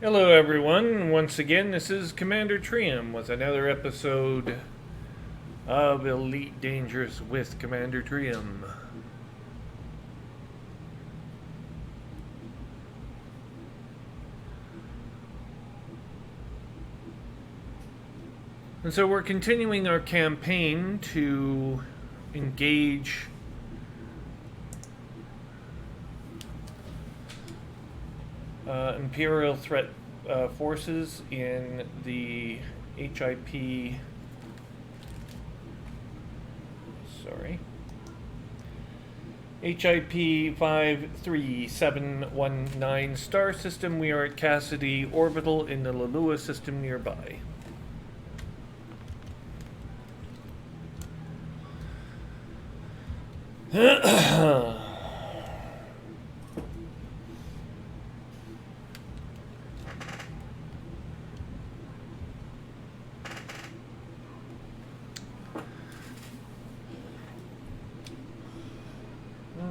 Hello, everyone. Once again, this is Commander Trium with another episode of Elite Dangerous with Commander Trium. And so we're continuing our campaign to engage Imperial threat forces in the HIP. HIP 53719 star system. We are at Cassidy Orbital in the Lalua system nearby.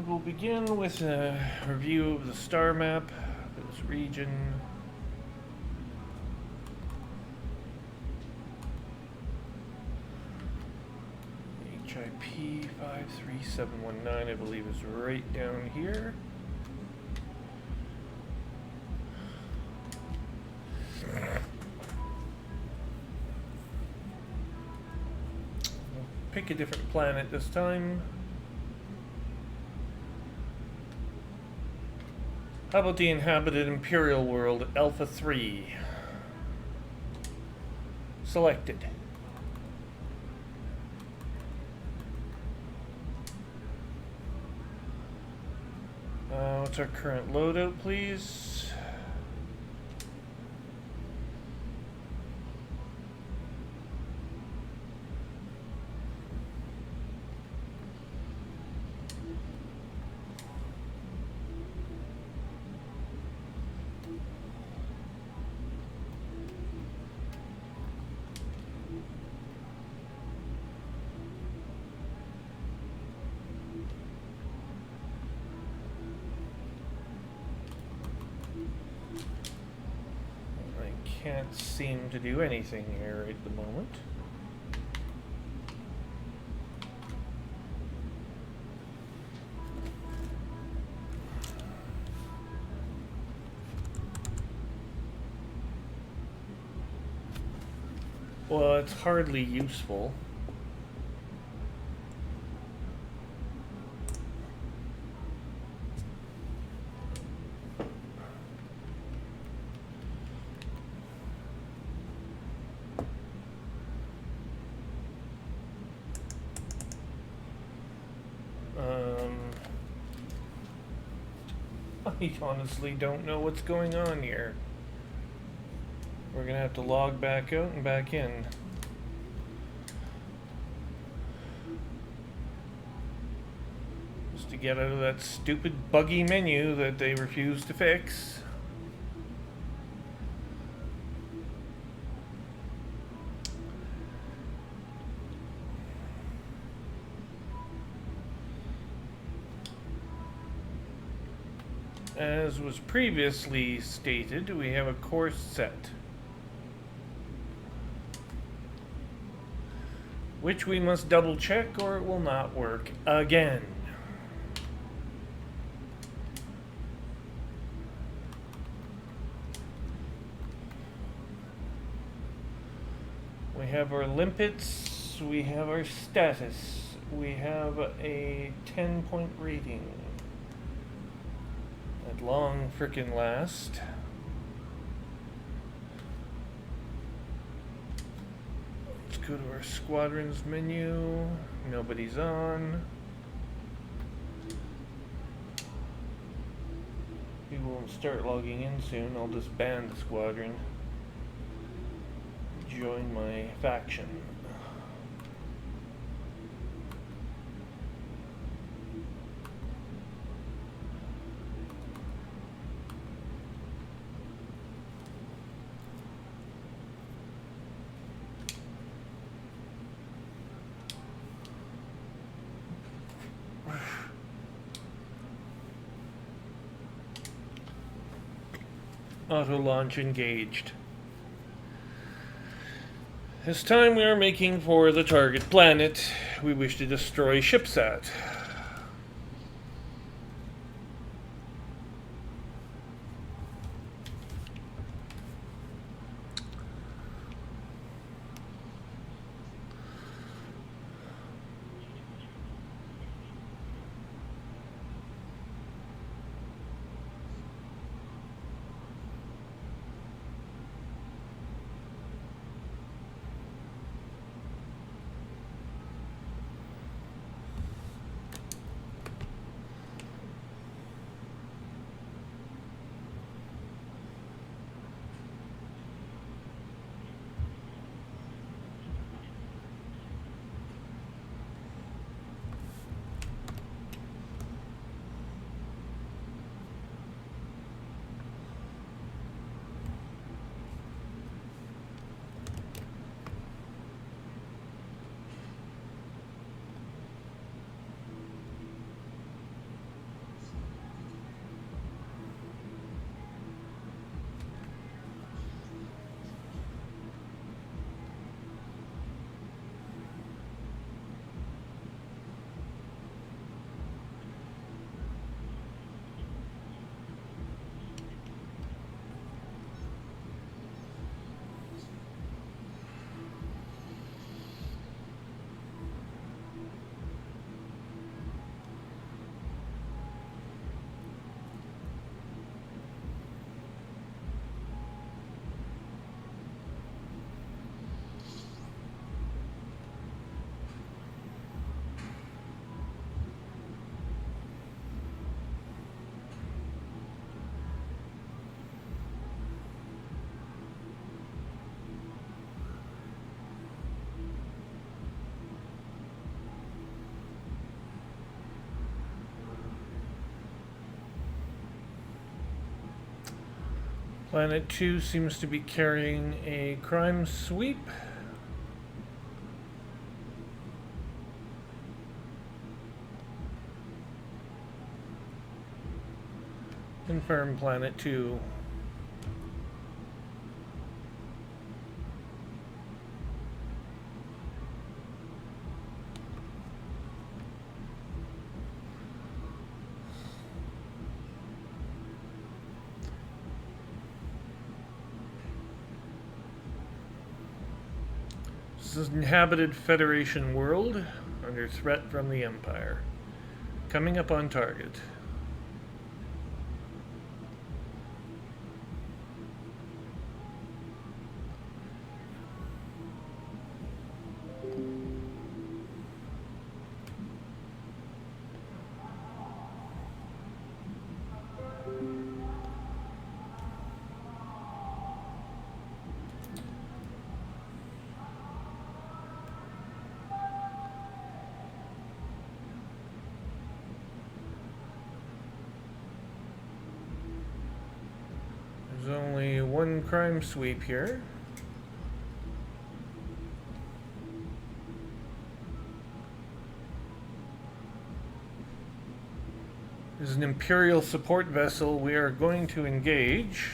We'll begin with a review of the star map of this region. HIP 53719, I believe, is right down here. We'll pick a different planet this time. How about the inhabited Imperial world, Alpha 3? Selected. What's our current loadout, please? Can't seem to do anything here at the moment. Well, it's hardly useful. I honestly don't know what's going on here. We're gonna have to log back out and back in. Just to get out of that stupid buggy menu that they refuse to fix. As was previously stated, we have a course set, which we must double check or it will not work again. We have our limpets, we have our status, we have a 10-point rating. At long frickin' last. Let's go to our squadrons menu. Nobody's on. We will start logging in soon. I'll just ban the squadron. Join my faction. Auto launch engaged. This time we are making for the target planet we wish to destroy ships at. Planet 2 seems to be carrying a crime sweep. Confirm Planet 2. This is inhabited Federation world under threat from the Empire. Coming up on target. There's only one crime sweep here. This is an Imperial support vessel we are going to engage.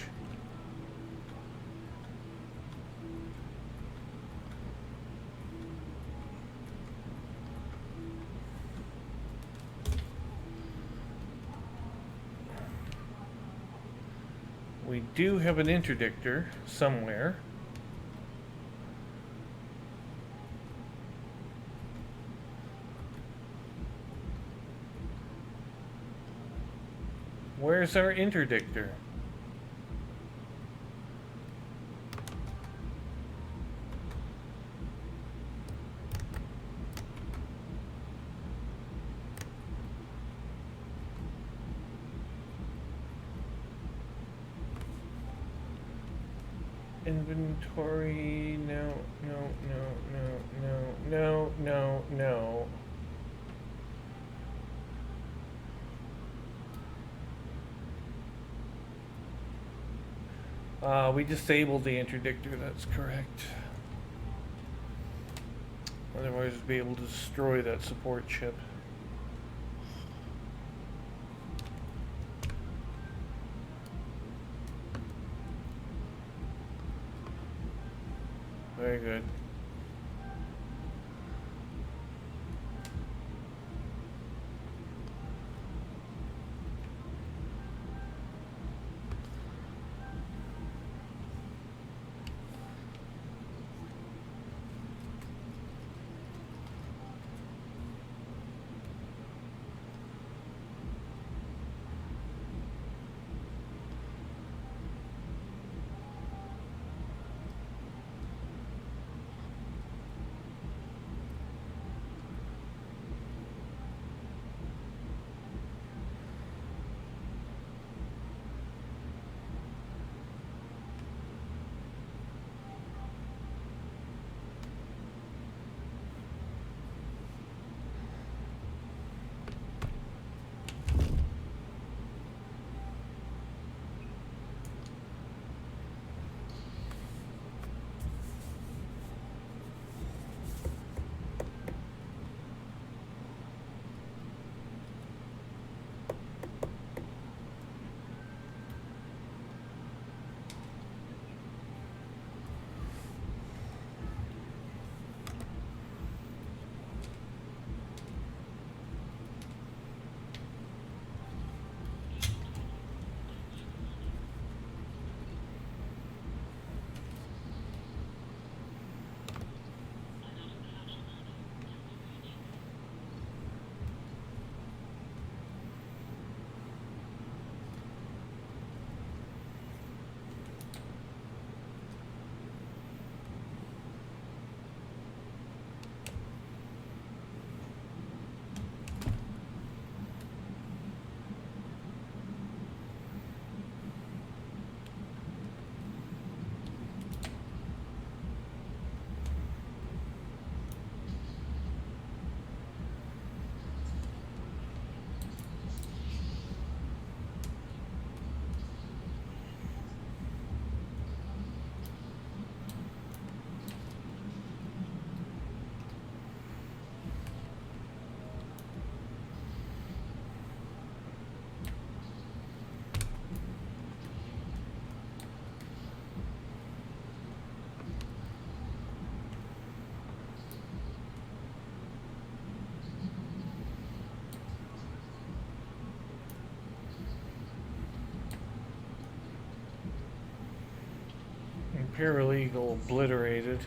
We do have an interdictor somewhere. Where's our interdictor? Inventory, no. We disabled the interdictor, that's correct. Otherwise we'd be able to destroy that support ship. Very good. Paralegal obliterated.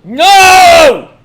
No!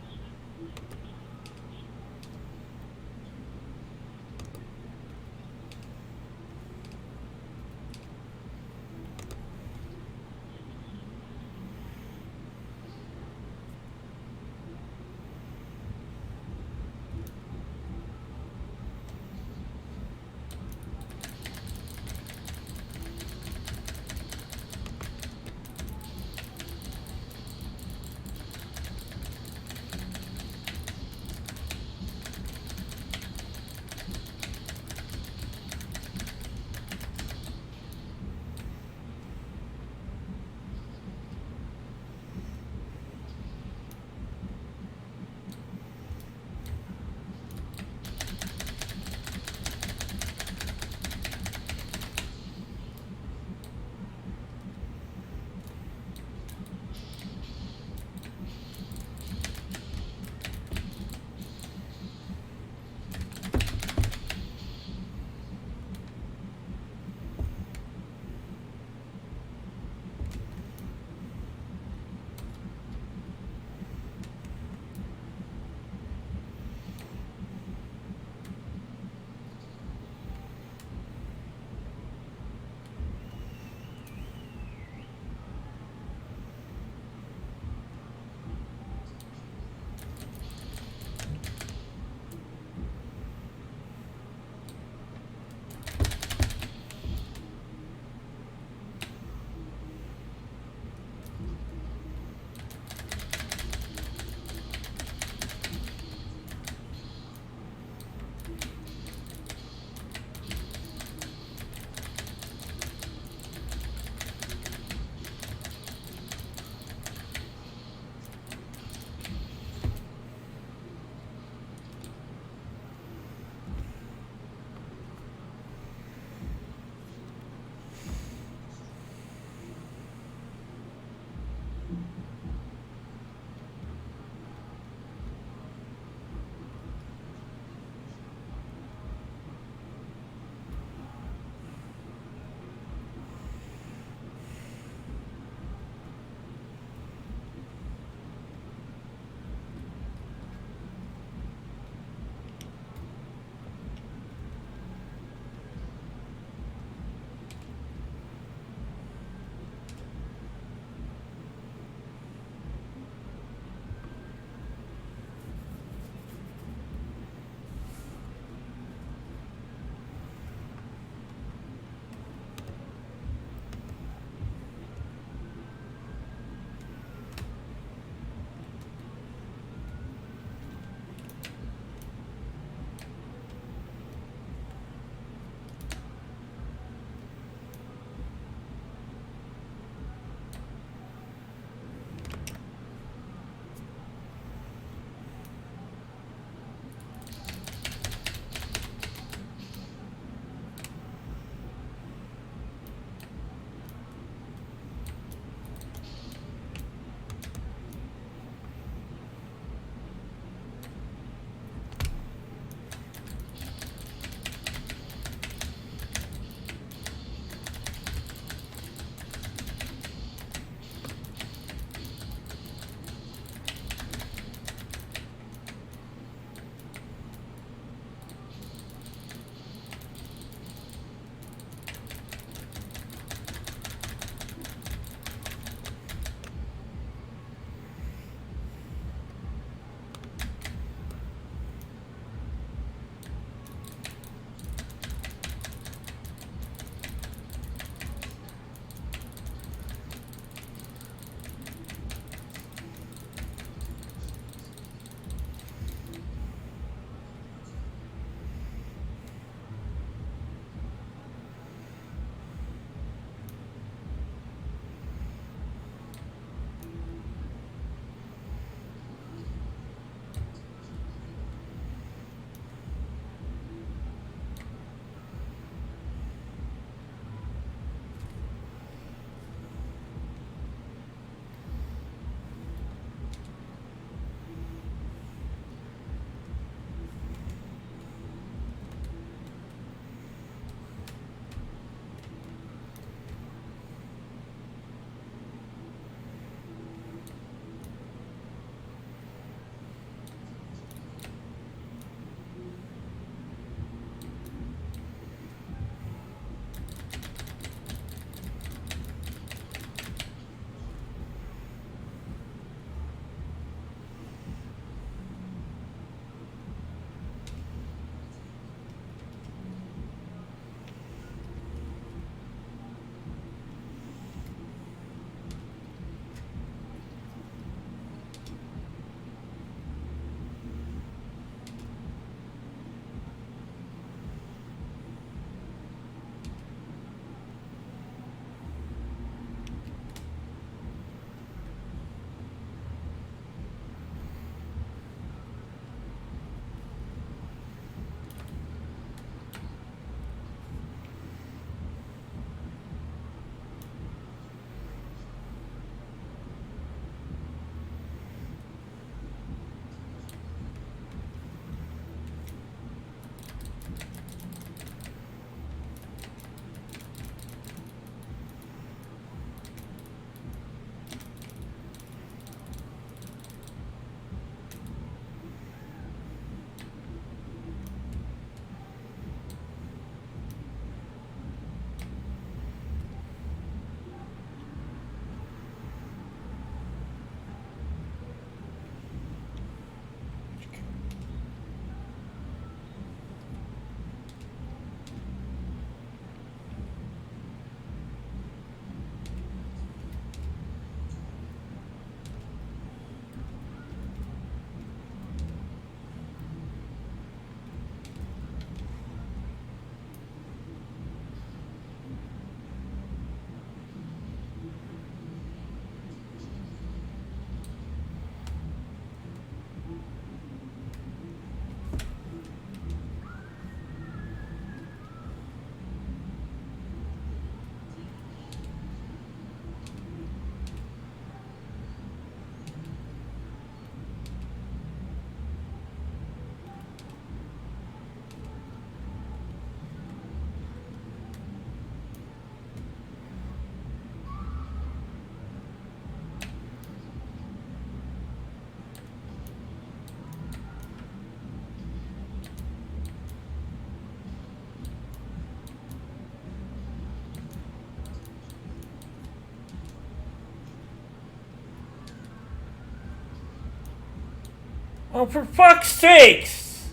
Oh, for fuck's sakes!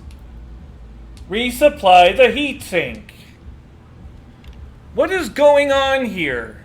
Resupply the heatsink. What is going on here?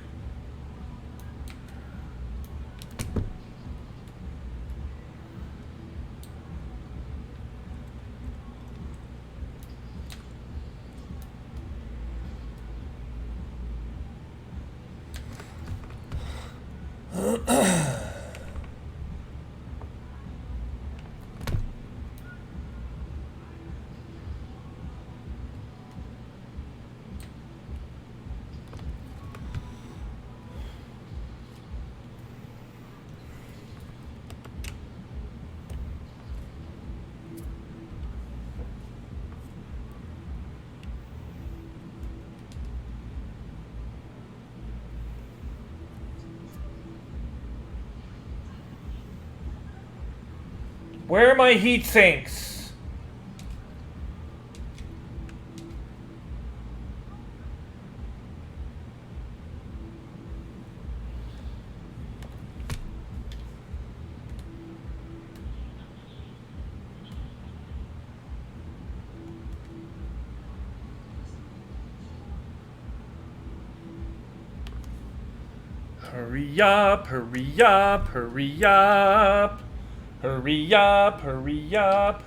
Where are my heat sinks? Hurry up, hurry up, hurry up. Hurry up, hurry up.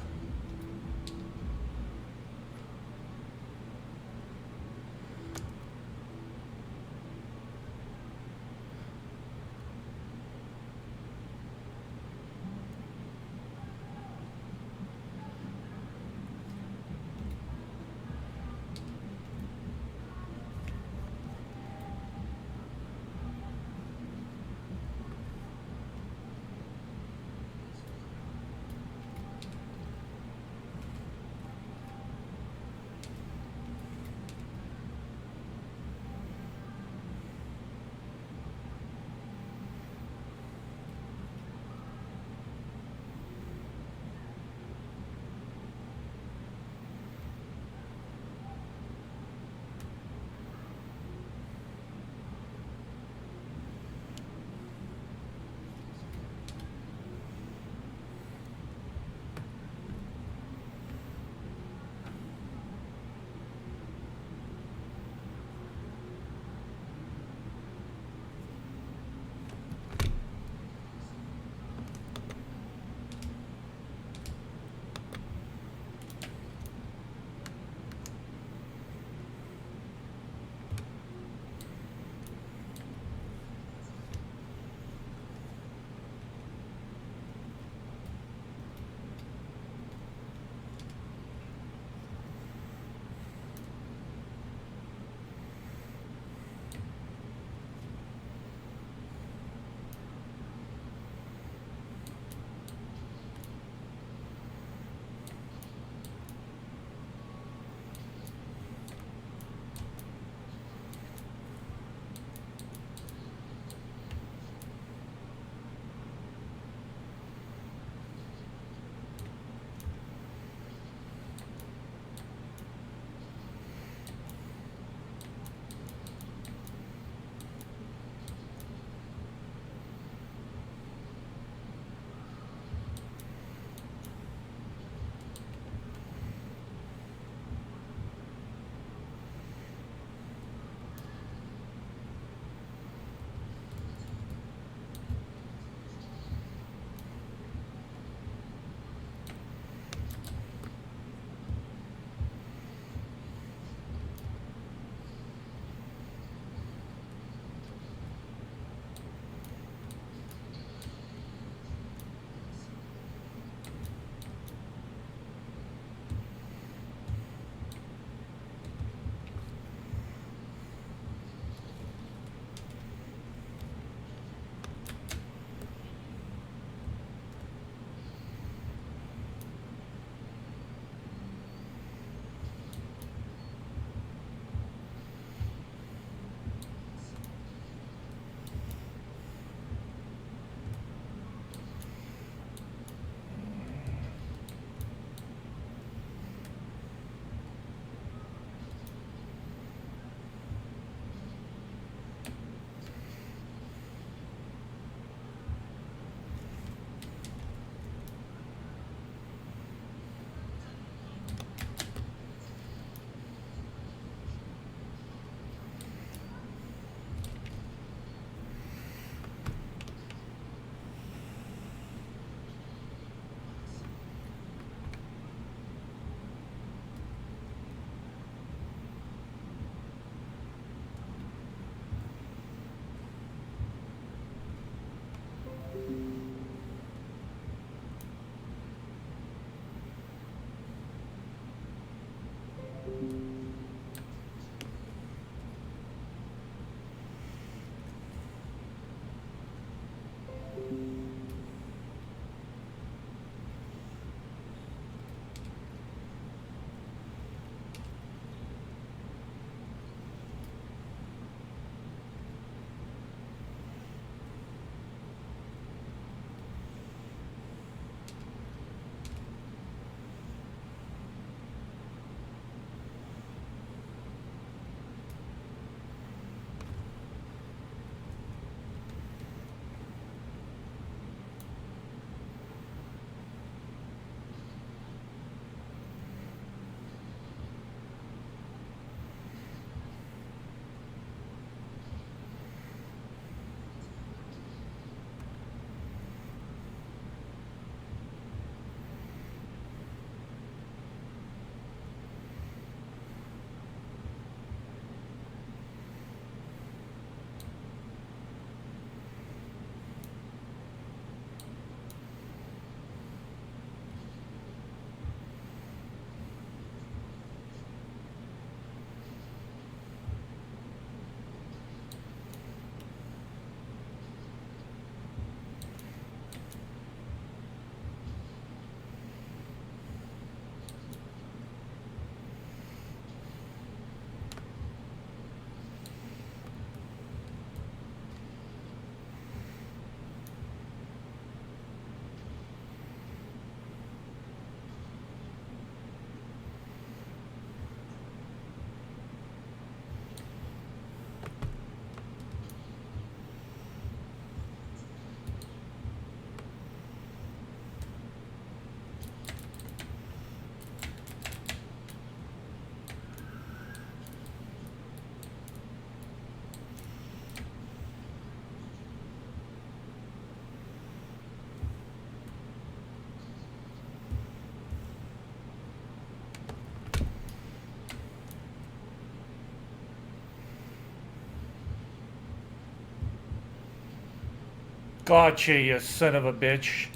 Gotcha, you son of a bitch.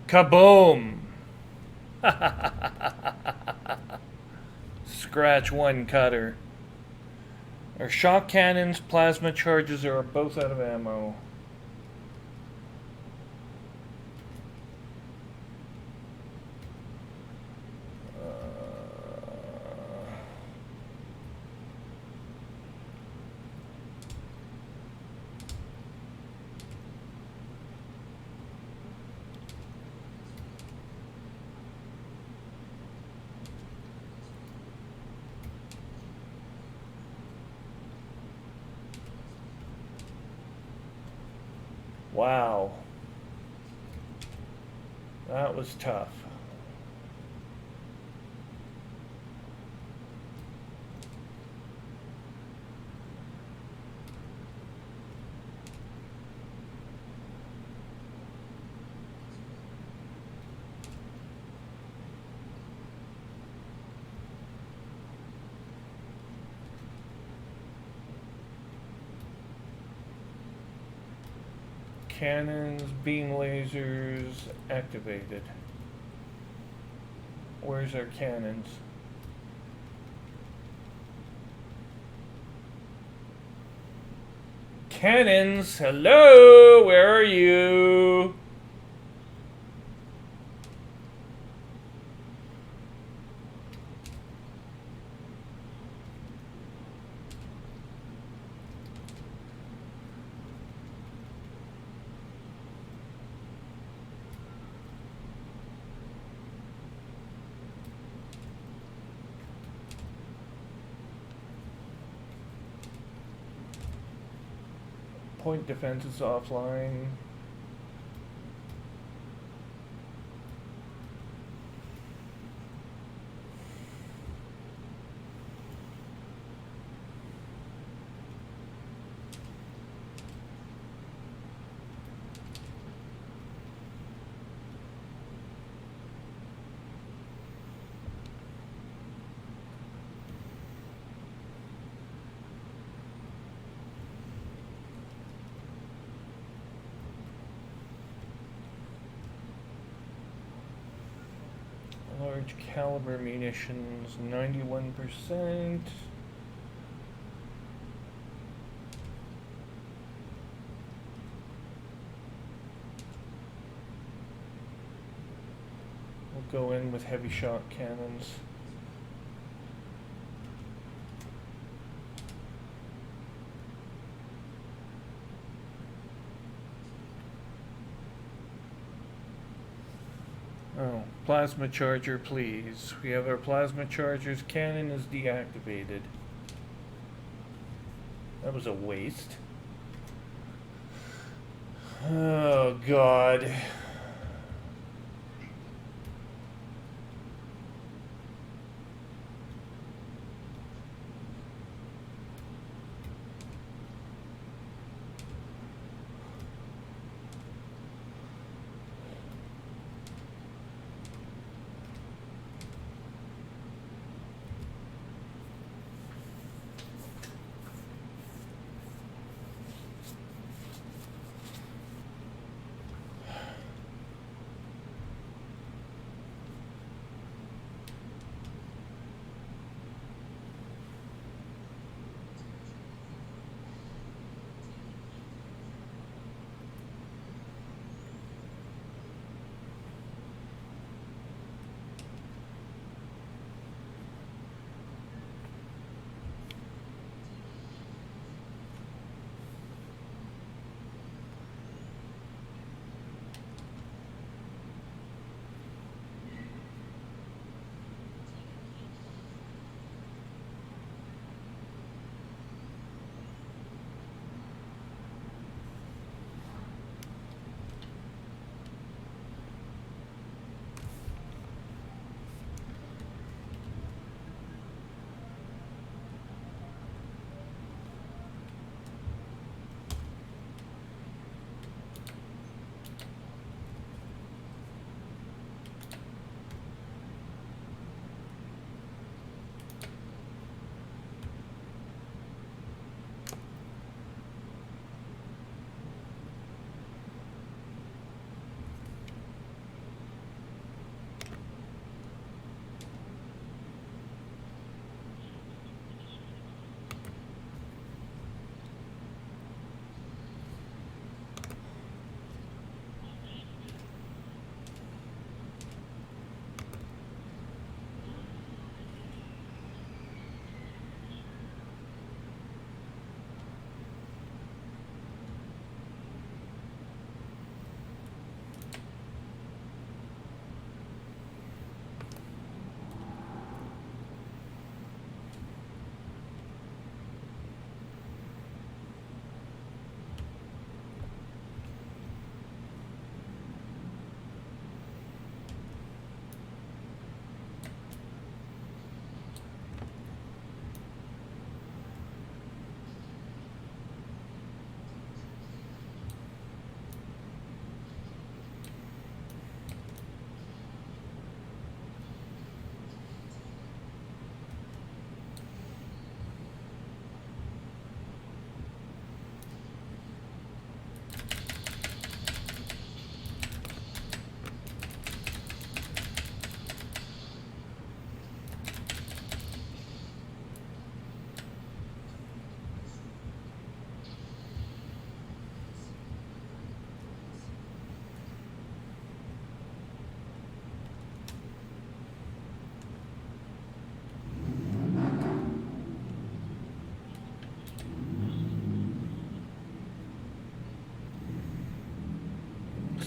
Kaboom! Scratch one cutter. Our shock cannons, plasma charges are both out of ammo. Wow. That was tough. Cannons, beam lasers activated. Where's our cannons? Cannons, hello, where are you? Point defense is offline. Large caliber munitions, 91%. We'll go in with heavy shock cannons. Oh, plasma charger, please. We have our plasma chargers. Cannon is deactivated. That was a waste. Oh, God.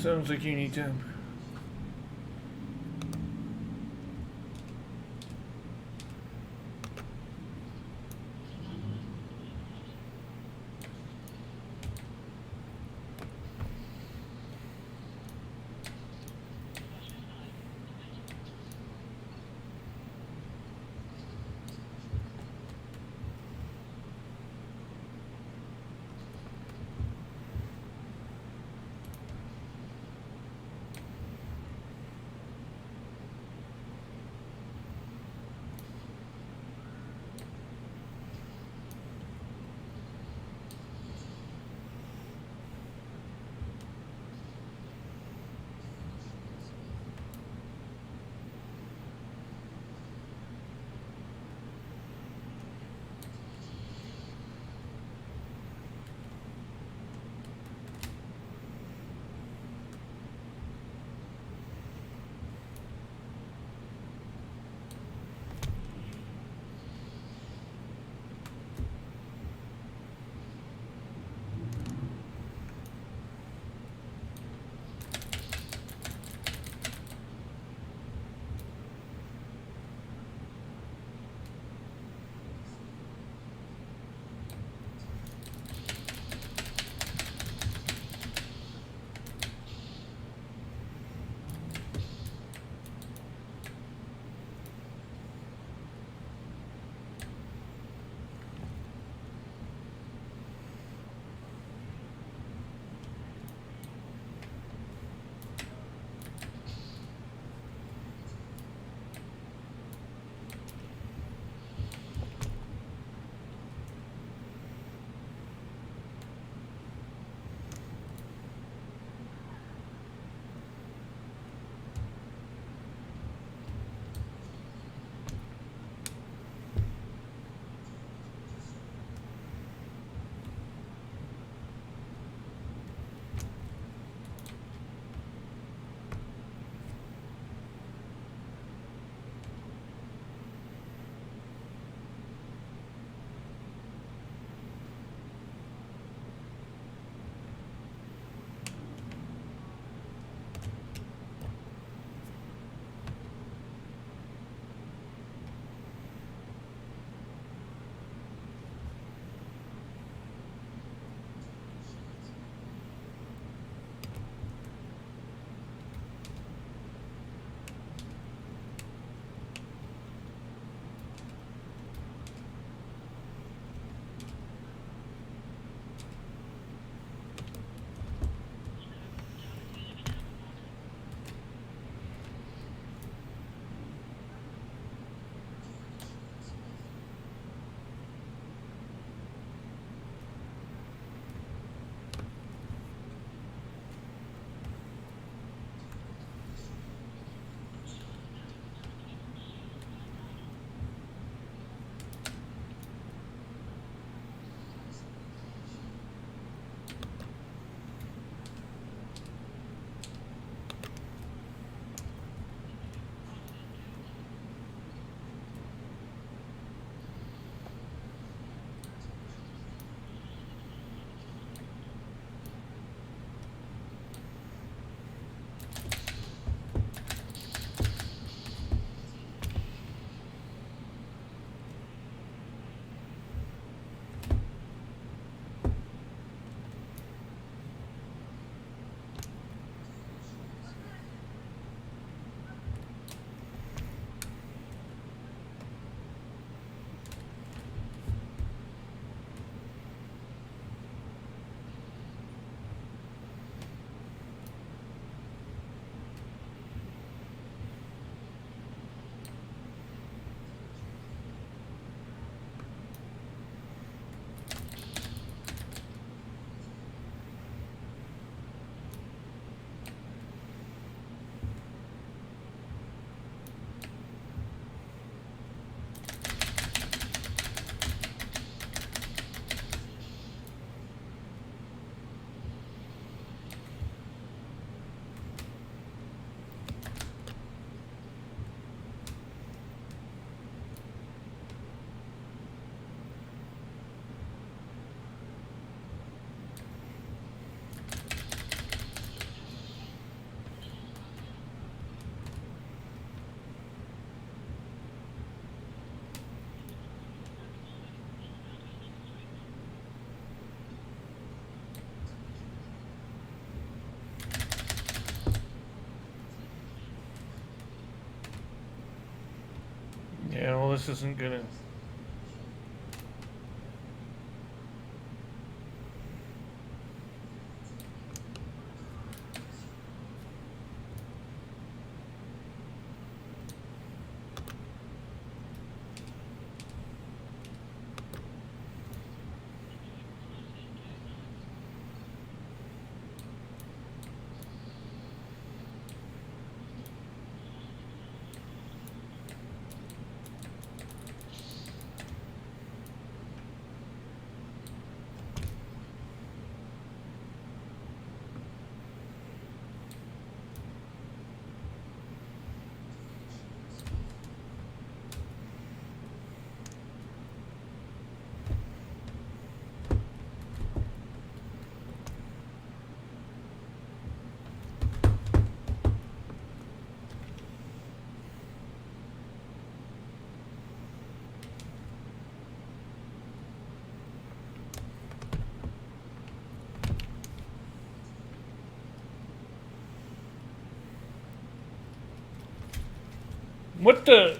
sounds like you need time. Well, this isn't gonna... What the...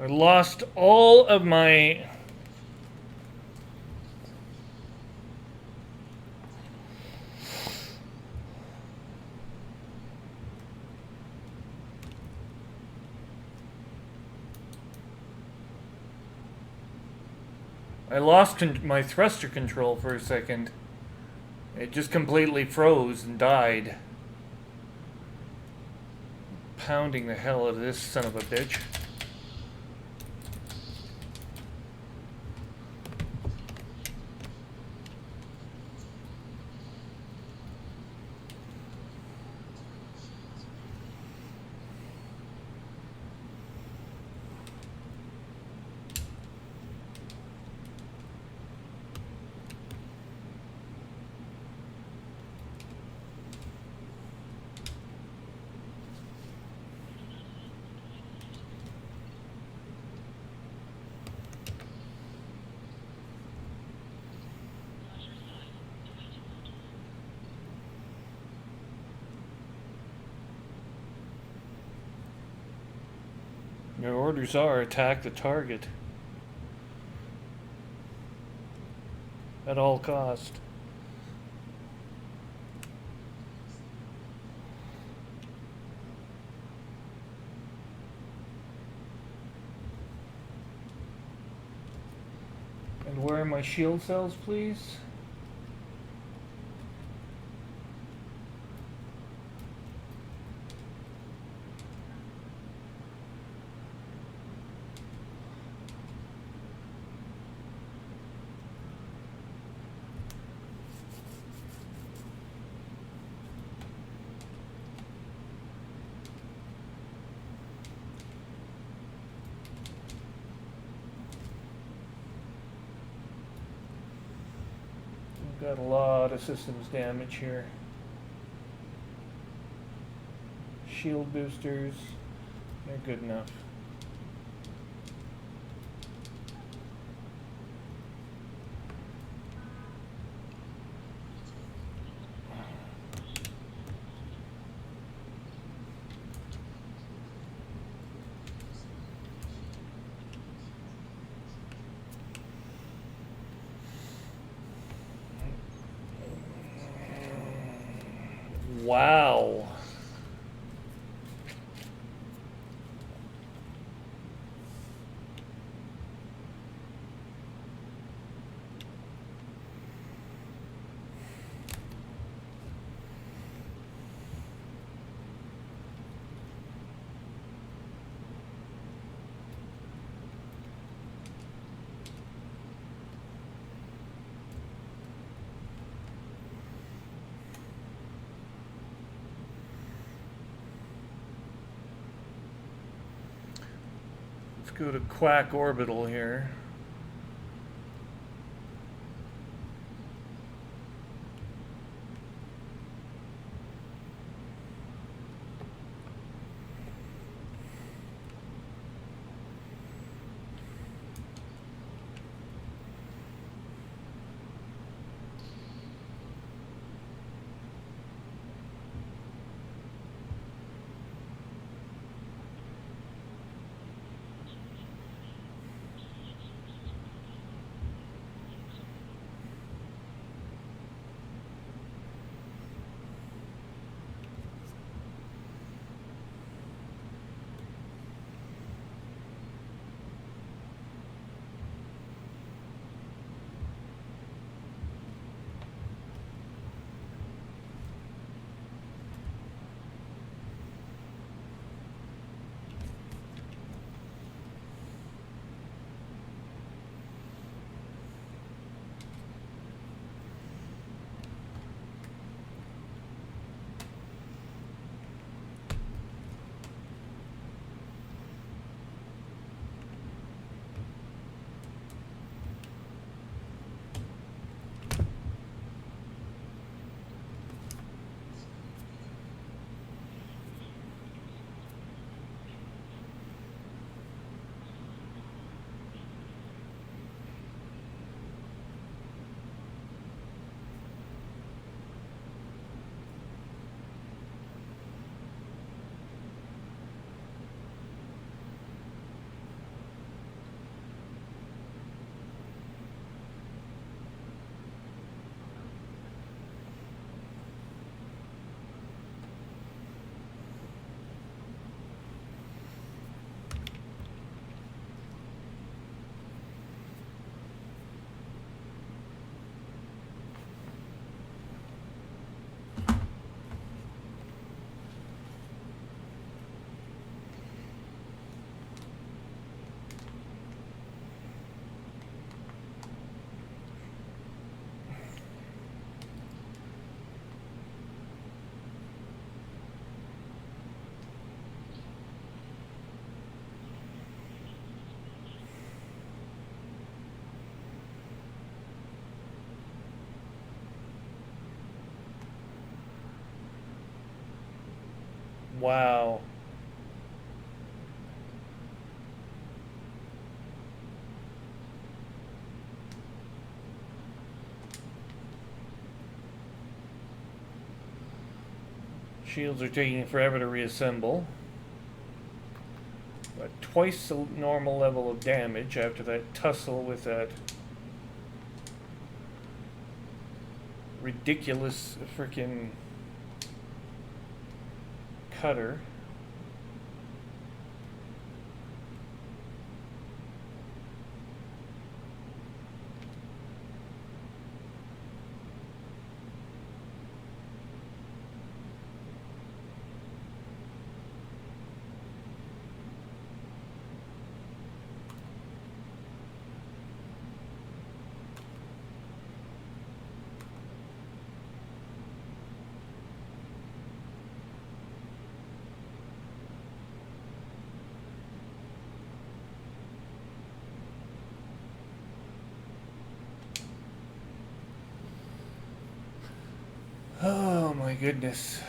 I lost all of my... I lost my thruster control for a second. It just completely froze and died. Pounding the hell out of this son of a bitch. Your orders are attack the target. At all cost. And where are my shield cells, please? Got a lot of systems damage here. Shield boosters, they're good enough. Wow. Let's go to Quack Orbital here. Wow. Shields are taking forever to reassemble. But twice the normal level of damage after that tussle with that ridiculous freaking cutter. Oh my goodness.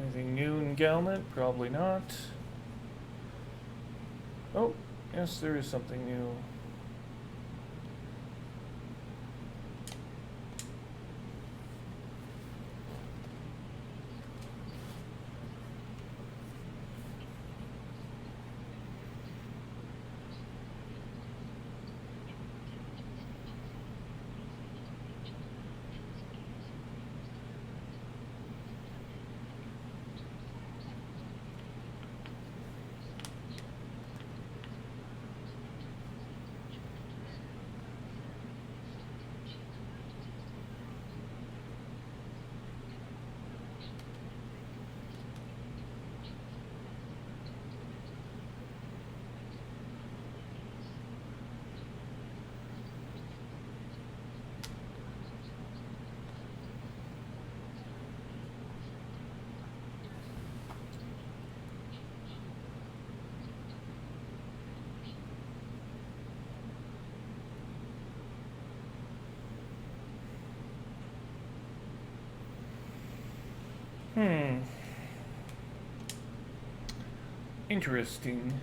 Anything new in Galmet? Probably not. Oh, yes, there is something new. Interesting,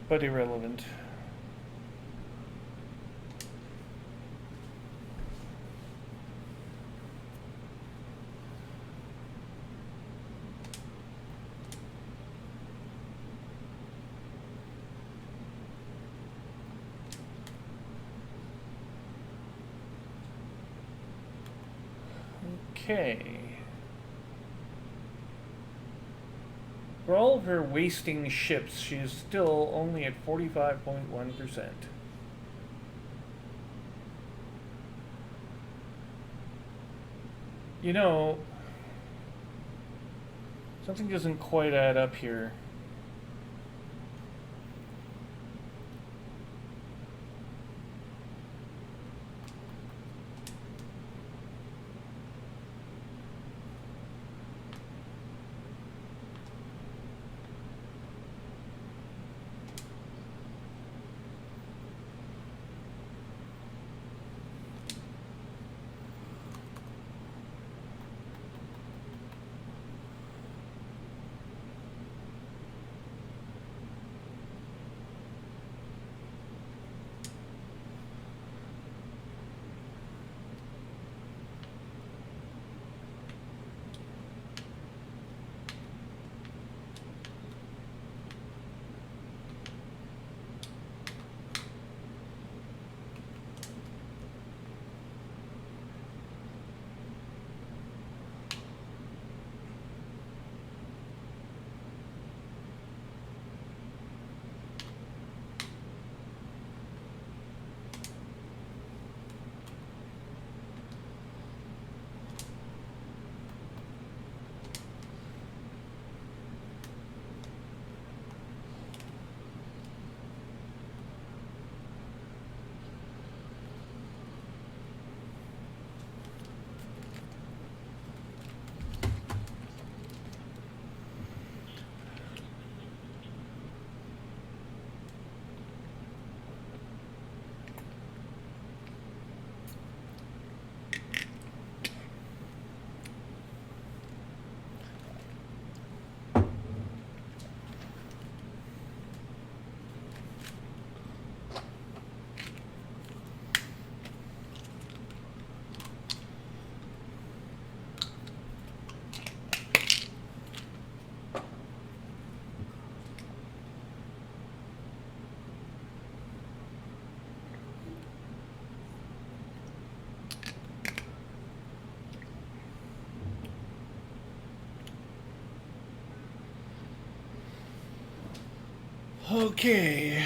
but irrelevant. Okay. For all of her wasting ships, she is still only at 45.1%. You know, something doesn't quite add up here. Okay.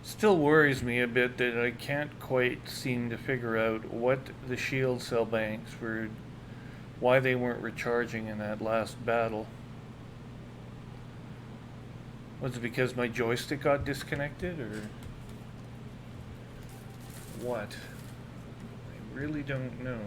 Still worries me a bit that I can't quite seem to figure out what the shield cell banks were, why they weren't recharging in that last battle. Was it because my joystick got disconnected, or what? I really don't know.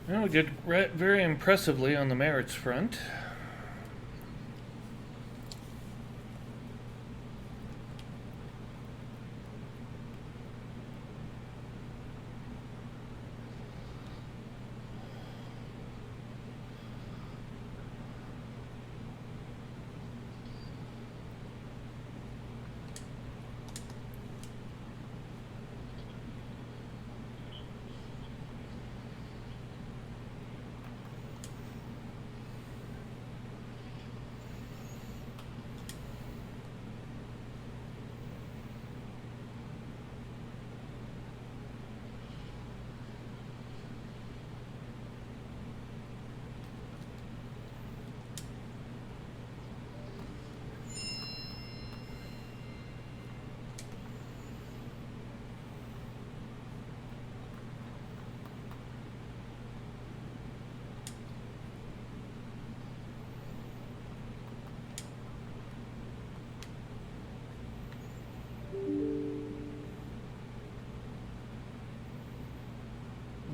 Well, we did very impressively on the merits front.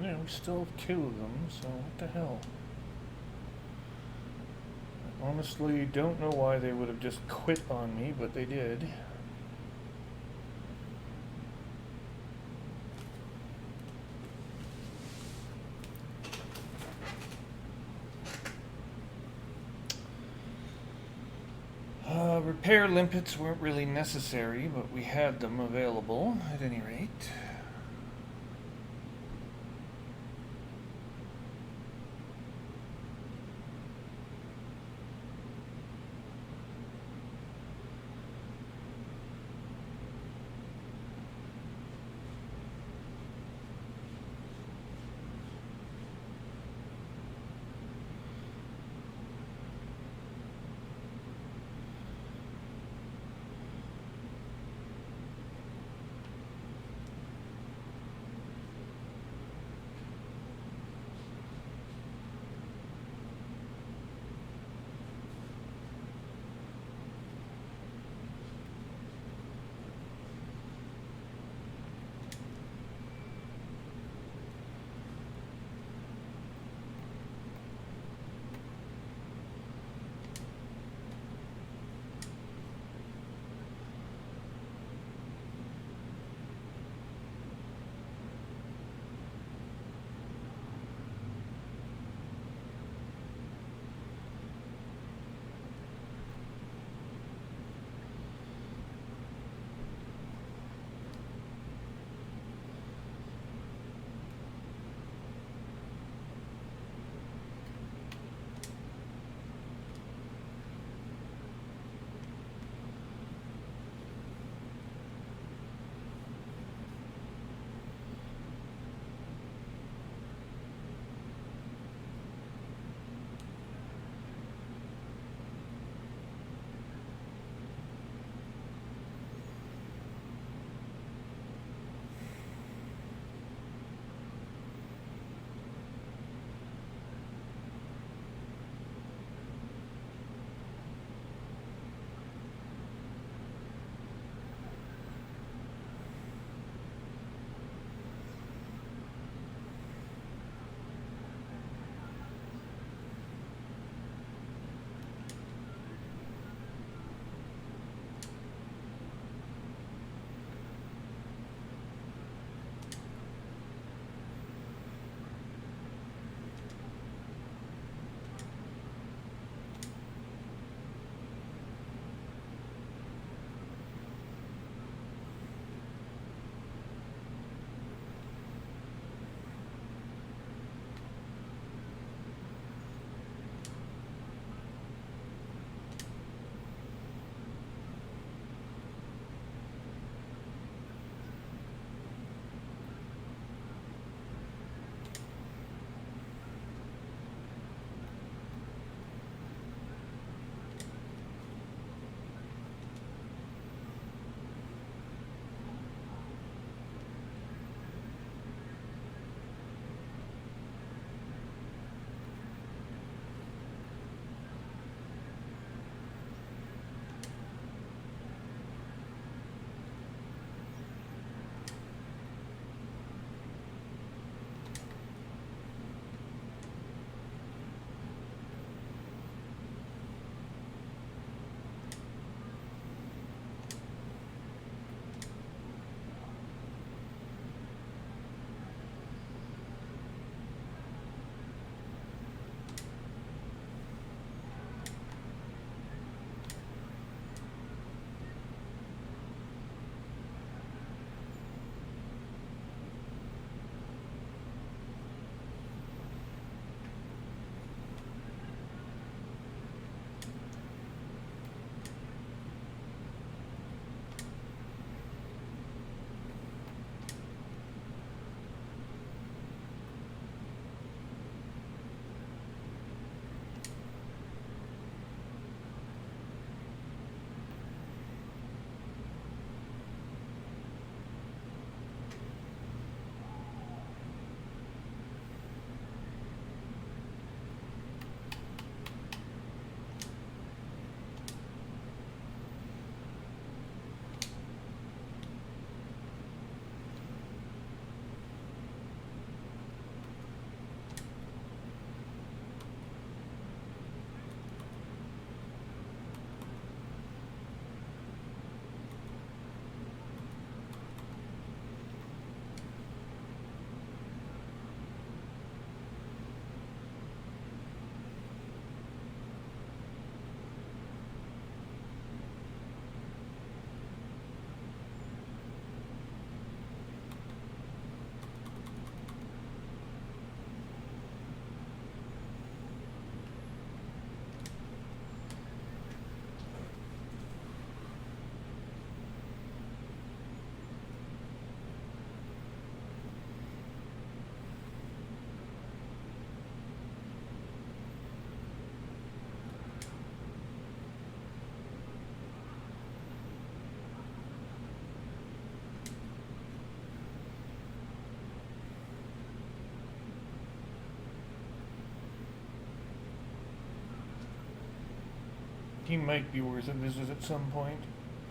Yeah, we still have two of them, so what the hell? I honestly don't know why they would have just quit on me, but they did. Repair limpets weren't really necessary, but we had them available at any rate. He might be worth a visit at some point,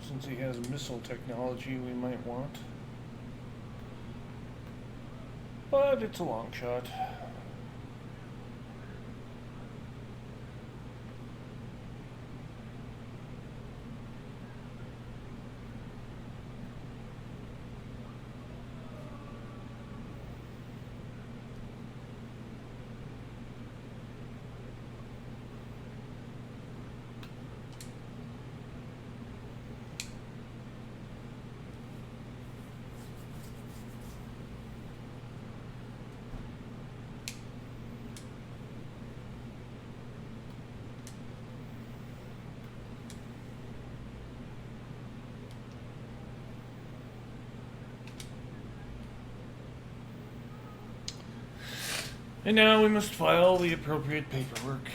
since he has missile technology we might want. But it's a long shot. And now we must file the appropriate paperwork.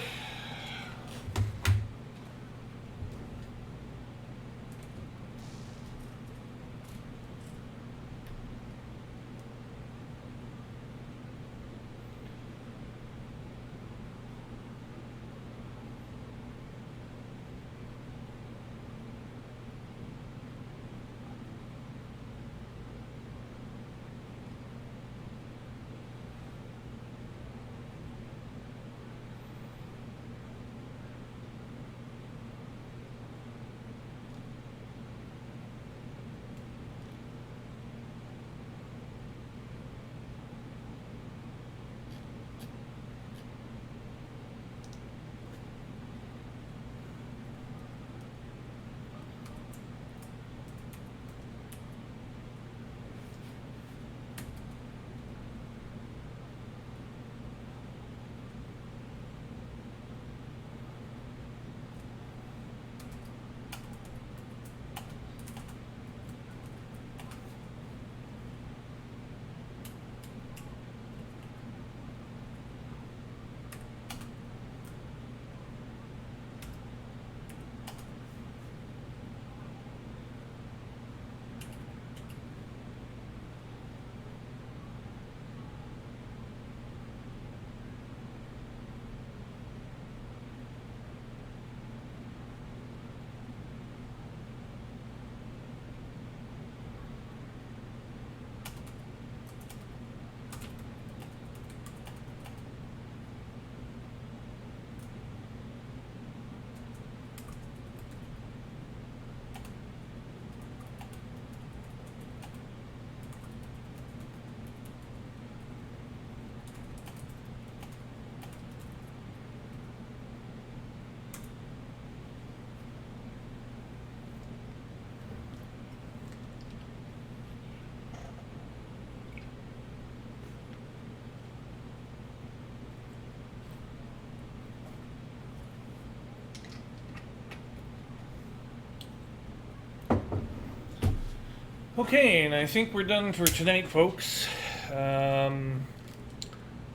Okay, and I think we're done for tonight, folks. It's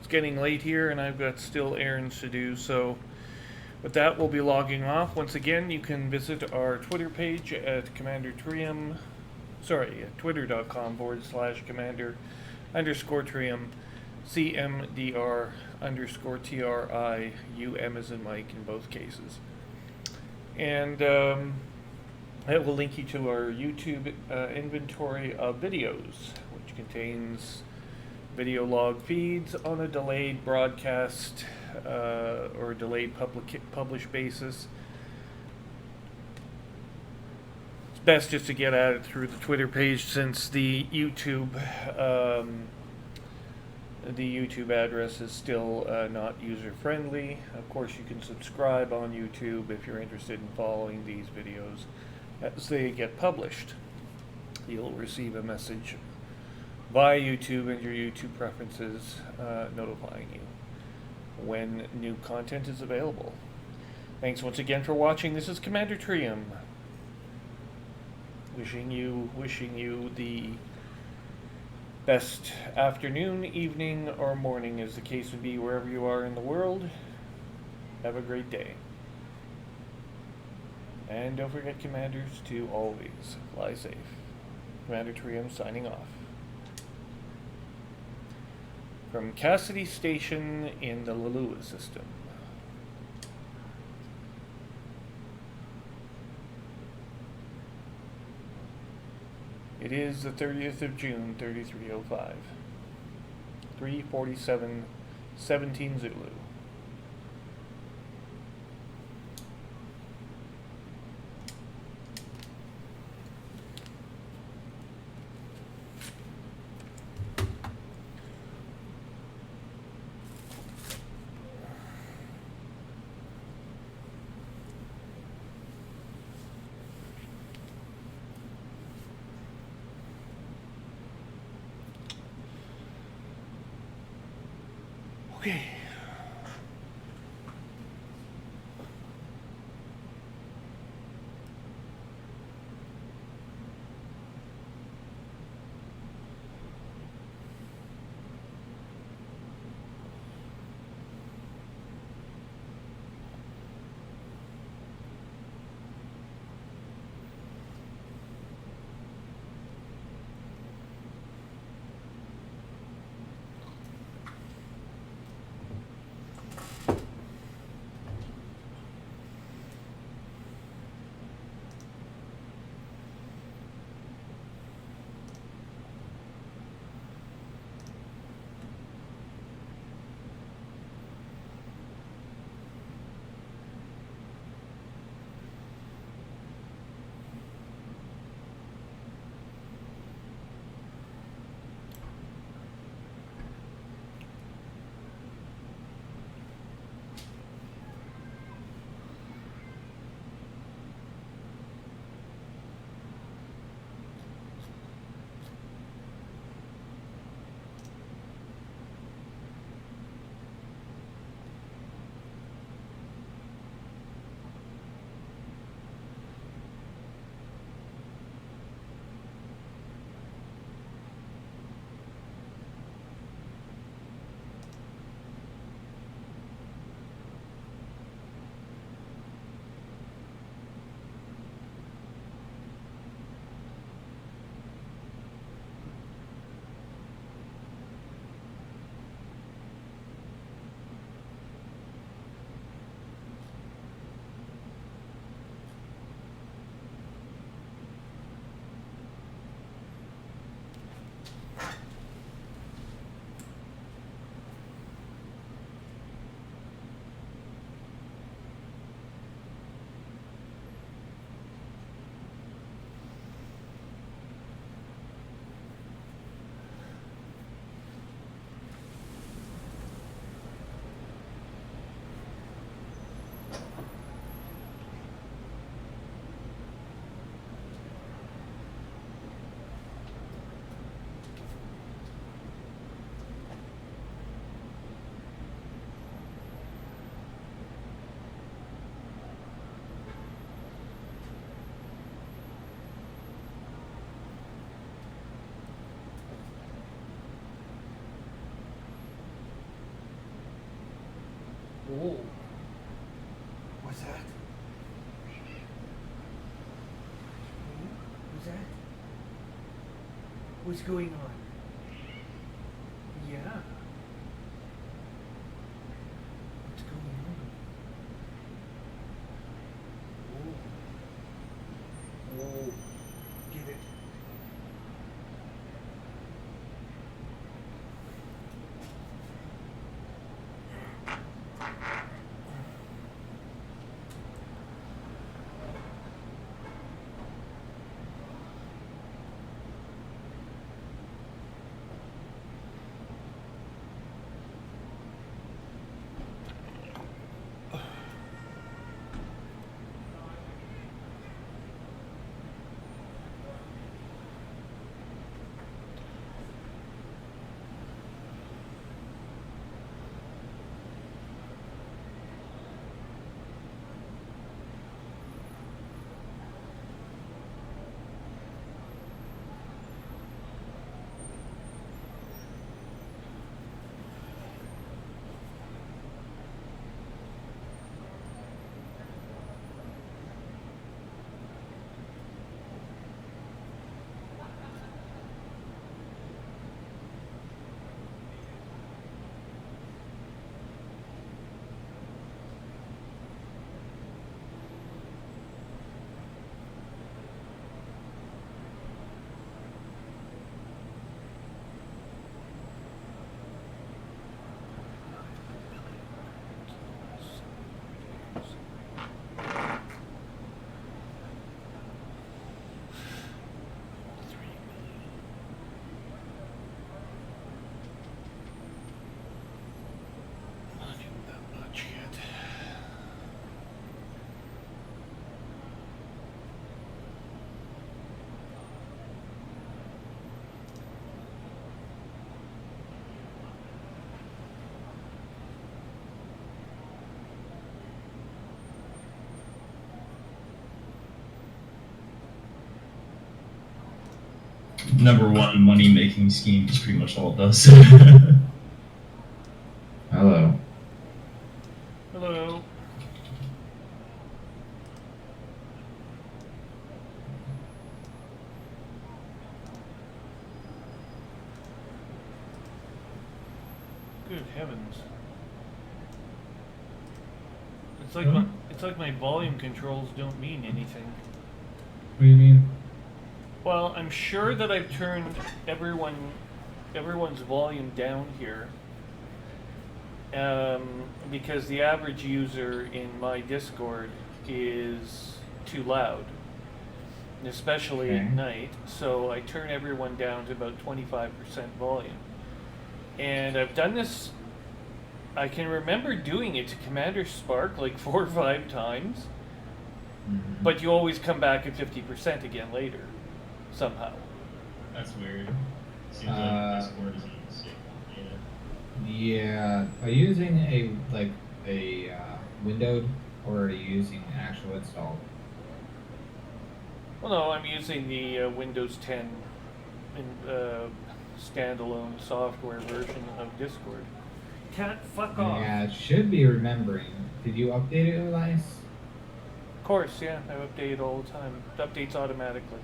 getting late here, and I've got still errands to do, so with that, we'll be logging off. Once again, you can visit our Twitter page at Commander Trium, at twitter.com/Commander_Trium, CMDR_TRIUM as in Mike in both cases. And it will link you to our YouTube inventory of videos, which contains video log feeds on a delayed broadcast or delayed publish basis. It's best just to get at it through the Twitter page, since the YouTube address is still not user friendly. Of course, you can subscribe on YouTube if you're interested in following these videos as they get published. You'll receive a message via YouTube and your YouTube preferences notifying you when new content is available. Thanks once again for watching. This is Commander Trium, wishing you the best afternoon, evening, or morning, as the case would be, wherever you are in the world. Have a great day. And don't forget, Commanders, to always fly safe. Commander Trium signing off. From Cassidy Station in the Lalua system. It is the 30th of June, 3305. 3:47, 17 Zulu. Okay. Oh, what's that? What's that? What's going on? Yeah. What's going on? Oh. Oh. Get it. number one money making scheme is pretty much all it does. Hello. Hello. Good heavens. It's like my volume controls don't mean anything. What do you mean? Well, I'm sure that I've turned everyone's volume down here. Because the average user in my Discord is too loud, especially at Okay. night. So I turn everyone down to about 25% volume. And I've done this, I can remember doing it to Commander Spark like 4 or 5 times, Mhm. but you always come back at 50% again later, somehow. That's weird. Seems Uh, like Discord isn't safe data. Yeah. Are you using a windowed, or are you using actual install? Well, no, I'm using the Windows 10 standalone software version of Discord. Cat, fuck off. Yeah, it should be remembering. Did you update it, Elias? Of course, yeah, I update all the time. It updates automatically.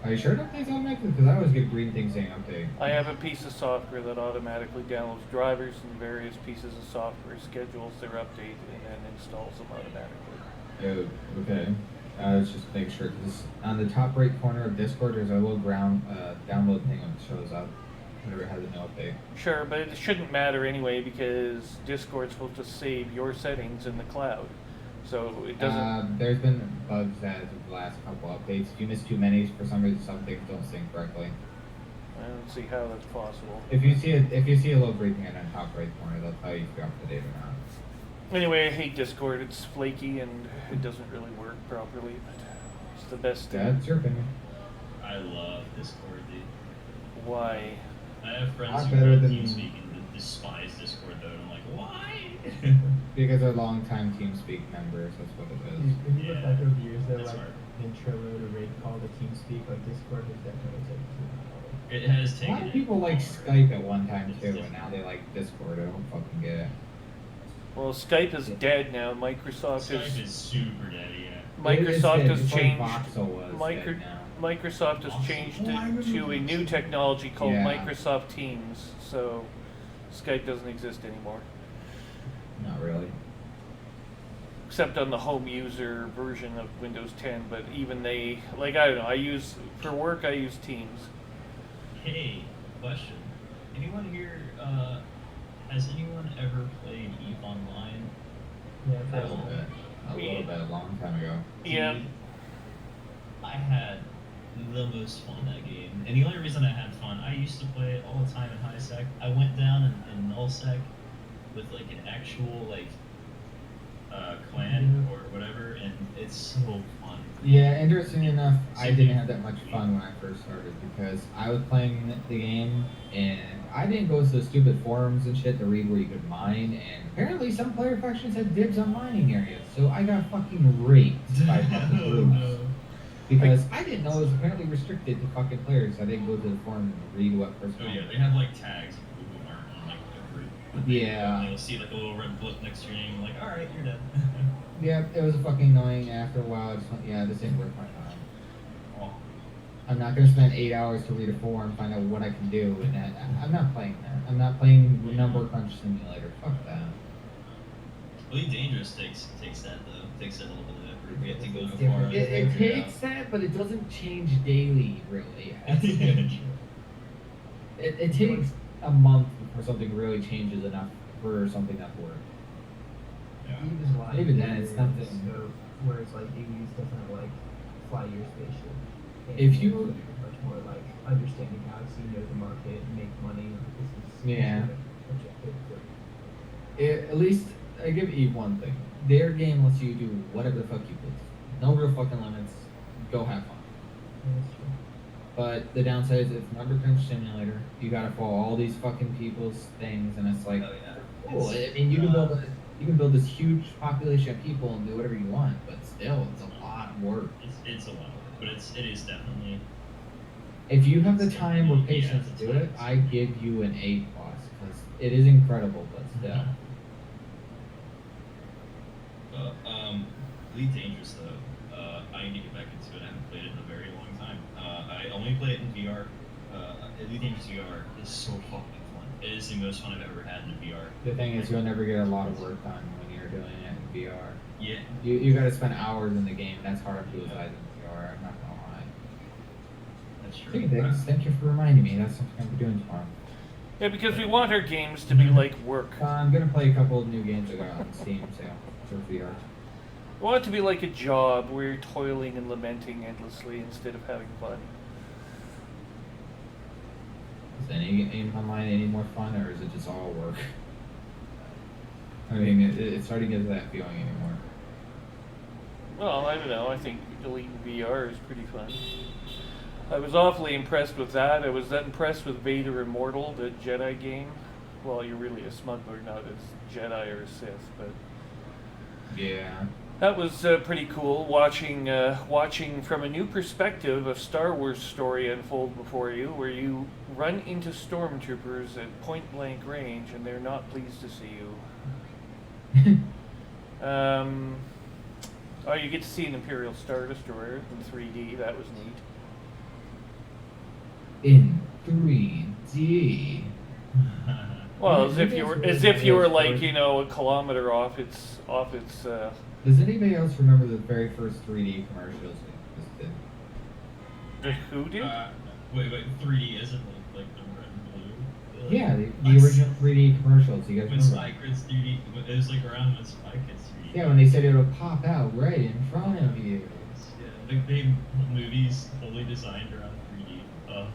Are you sure it updates automatically? Because I always get green things saying update. I have a piece of software that automatically downloads drivers and various pieces of software, schedules their update, and then installs them automatically. Oh, okay. Let's just make sure, because on the top right corner of Discord, there's a little download thing that shows up whenever it has a new update. Sure, but it shouldn't matter anyway because Discord's supposed to save your settings in the cloud. So it doesn't. There's been bugs as of the last couple updates. If you miss too many, for some reason, some things don't sync correctly. I don't see how that's possible. If you see a little green thing in the top right corner, they'll tell you if you're up to date or not. Anyway, I hate Discord. It's flaky and it doesn't really work properly, but it's the best thing. That's your opinion. I love Discord, dude. Why? I have friends Lot who better run than- TeamSpeak and despise Discord though, and I'm like, why? Because they're longtime TeamSpeak members, that's what it is. If you look back over years, though, That's like hard. intro mode or raid call to TeamSpeak, like Discord has definitely taken to It has A taken. lot of people it like longer. Skype at one time It's too, and different. now they like Discord. I don't fucking get it. Well, Skype is dead now. Microsoft Skype is super dead, yeah. Microsoft It is has it's like changed. Voxel was Micro- dead now. Microsoft has changed it to a new technology called Yeah. Microsoft Teams, so Skype doesn't exist anymore. Not really. Except on the home user version of Windows 10, but even they, like, I don't know, for work, I use Teams. Hey, question. Anyone here, has anyone ever played EVE Online? Yeah, A little bit. A long time ago. Yeah. Dude, I had the most fun that game. And the only reason I had fun, I used to play it all the time in high sec. I went down in null sec with like an actual like clan or whatever, and it's so fun. Yeah, interesting enough, I didn't have that much fun when I first started because I was playing the game and I didn't go to the stupid forums and shit to read where you could mine, and apparently some player factions had dibs on mining areas, so I got fucking raped by fucking Oh, groups. no. Because I didn't know it was apparently restricted to fucking players. I didn't go to the forum and read what person. Oh yeah, they have like tags of people who aren't on like a group. Yeah. And you'll see like a little red blip next to your name, like, alright, you're dead. Yeah, it was fucking annoying. After a while, I just went, yeah, this ain't worth my time. Oh. I'm not gonna spend 8 hours to read a forum, find out what I can do, and I'm not playing that. I'm not playing Number Crunch Simulator. Fuck that. Elite Dangerous takes that though. Takes that a little bit of effort. We have to go to It's different. forums. It and figure takes that, but it doesn't change daily, really. out. It takes a month before something really changes enough for something not to work. Yeah. Eve is live. Even then, it's nothing. So, whereas like Eve doesn't like fly your spaceship. And If you- it's much more like understanding galaxy, know the market, make money. This is Yeah. objective. At least I give Eve one thing. Their game lets you do whatever the fuck you please. No real fucking limits. Go have fun. That's true. But the downside is it's Number Crunch Simulator. You gotta follow all these fucking people's things, and it's like, Oh yeah. cool. I mean, you can build this huge population of people and do whatever you want, but still, it's a lot of work. It's a lot of work. but it is definitely. If you have the time or Yeah, patience it's to do it, nice. I give you an A+, because it is incredible, but still. Elite Dangerous though. I need to get back into it. I haven't played it in a very long time. I only play it in VR. Elite Dangerous VR is so fucking fun. It is the most fun I've ever had in VR. The thing is, you'll never get a lot of work done when you're doing it in VR. Yeah. You gotta spend hours in the game. That's hard to do with in VR. I'm not gonna lie. That's true. Hey, thank you for reminding me. That's something I'm doing tomorrow. Yeah, because we want our games to be like work. I'm gonna play a couple of new games I got on Steam sale for VR. We want it to be like a job where you're toiling and lamenting endlessly instead of having fun. Is any game online any more fun, or is it just all work? I mean, it's hard to get that feeling anymore. Well, I don't know. I think Elite VR is pretty fun. I was awfully impressed with that. I was that impressed with Vader Immortal, the Jedi game. Well, you're really a smuggler, not a Jedi or a Sith, but Yeah. that was pretty cool. Watching from a new perspective a Star Wars story unfold before you, where you run into stormtroopers at point blank range, and they're not pleased to see you. Oh, you get to see an Imperial Star Destroyer in 3D. That was neat. In 3D. Well, Yeah, as you if you guys were, really as if you were remember like, those you know, a kilometer off its. Does anybody else remember the very first 3D commercials we just did? Who did? Wait, 3D isn't like the red and blue. Yeah, the original 3D commercials. You guys When remember? Spy Kids 3D, it was like around when Spy Kids 3D. Yeah, when they said it would pop out right in front of you. Yeah, like they movies fully designed around 3D.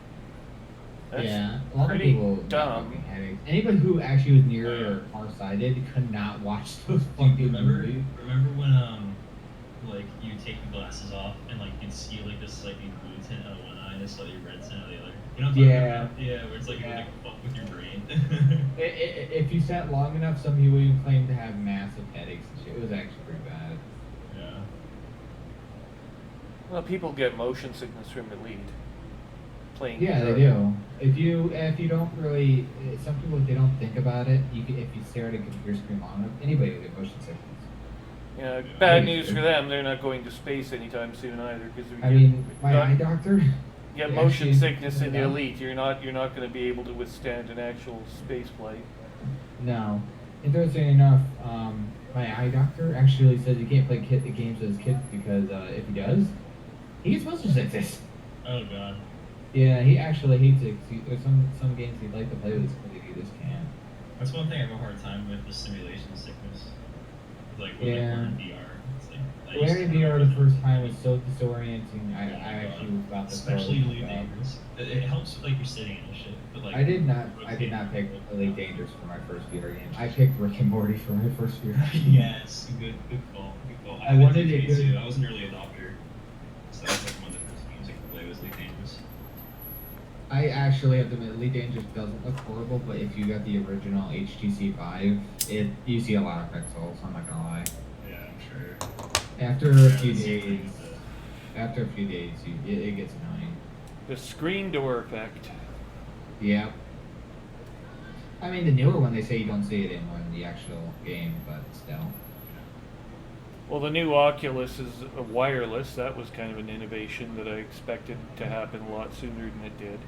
That's Yeah, a lot of pretty people got dumb. fucking headaches. Anybody who actually was near or farsighted could not watch those fucking movies. Remember when like you take the glasses off and like you can see like this slightly blue tint out of one eye and a slightly red tint out of the other. You know what I'm talking Yeah. about? Yeah, where it's like Yeah. like fuck with your brain. If you sat long enough, some people even claimed to have massive headaches and shit. It was actually pretty bad. Yeah. Well, people get motion sickness from Elite. Playing. Yeah, they do. If you don't really, some people if they don't think about it, if you stare at a computer screen long enough, anybody will get motion sickness. Yeah, bad news for them. They're not going to space anytime soon either. Because I mean, my eye doctor. Get he motion actually sickness in pointed the out- Elite. You're not going to be able to withstand an actual space flight. No. Interesting enough, my eye doctor actually says he can't play the games with his kids because if he does, he gets motion sickness. Oh god. Yeah, he actually hates it. 'Cause there's some games he'd like to play with his kids, he just can't. That's one thing I have a hard time with, the simulation sickness. Like when Yeah. we're in VR. It's like, I Playing in used to- VR the first time was so disorienting. I actually was about to throw Especially the Elite fuck up. Dangerous. It helps like you're sitting and shit. But like I did not pick Elite Dangerous for my first VR game. I picked Rick and Morty for my first VR game. Yes, good call. Good call. I wanted did it good. too. I was an early adopter. So that was like one of the first games I could play was Elite Dangerous. I actually have to admit, Elite Dangerous doesn't look horrible, but if you got the original HTC Vive, you see a lot of pixels. I'm not gonna lie. Yeah, I'm sure. After a few days, it gets annoying. The screen door effect. Yeah. I mean, the newer one, they say you don't see it anymore in the actual game, but still. Well, the new Oculus is wireless. That was kind of an innovation that I expected to happen a lot sooner than it did.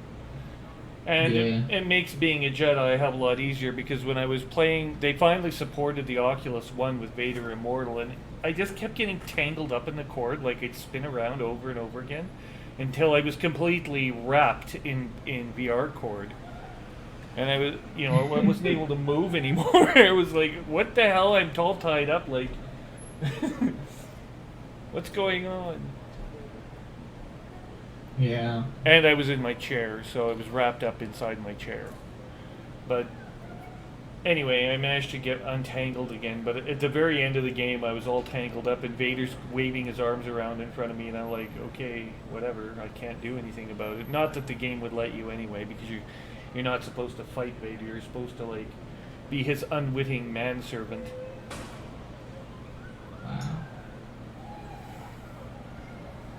And it makes being a Jedi a hell of a lot easier because when I was playing, they finally supported the Oculus One with Vader Immortal, and I just kept getting tangled up in the cord, like it'd spin around over and over again, until I was completely wrapped in VR cord. And I was, I wasn't able to move anymore. I was like, what the hell? I'm all tied up, like, what's going on? Yeah. And I was in my chair, so I was wrapped up inside my chair. But anyway, I managed to get untangled again. But at the very end of the game, I was all tangled up, and Vader's waving his arms around in front of me, and I'm like, okay, whatever. I can't do anything about it. Not that the game would let you anyway, because you're not supposed to fight Vader. You're supposed to like be his unwitting manservant. Wow.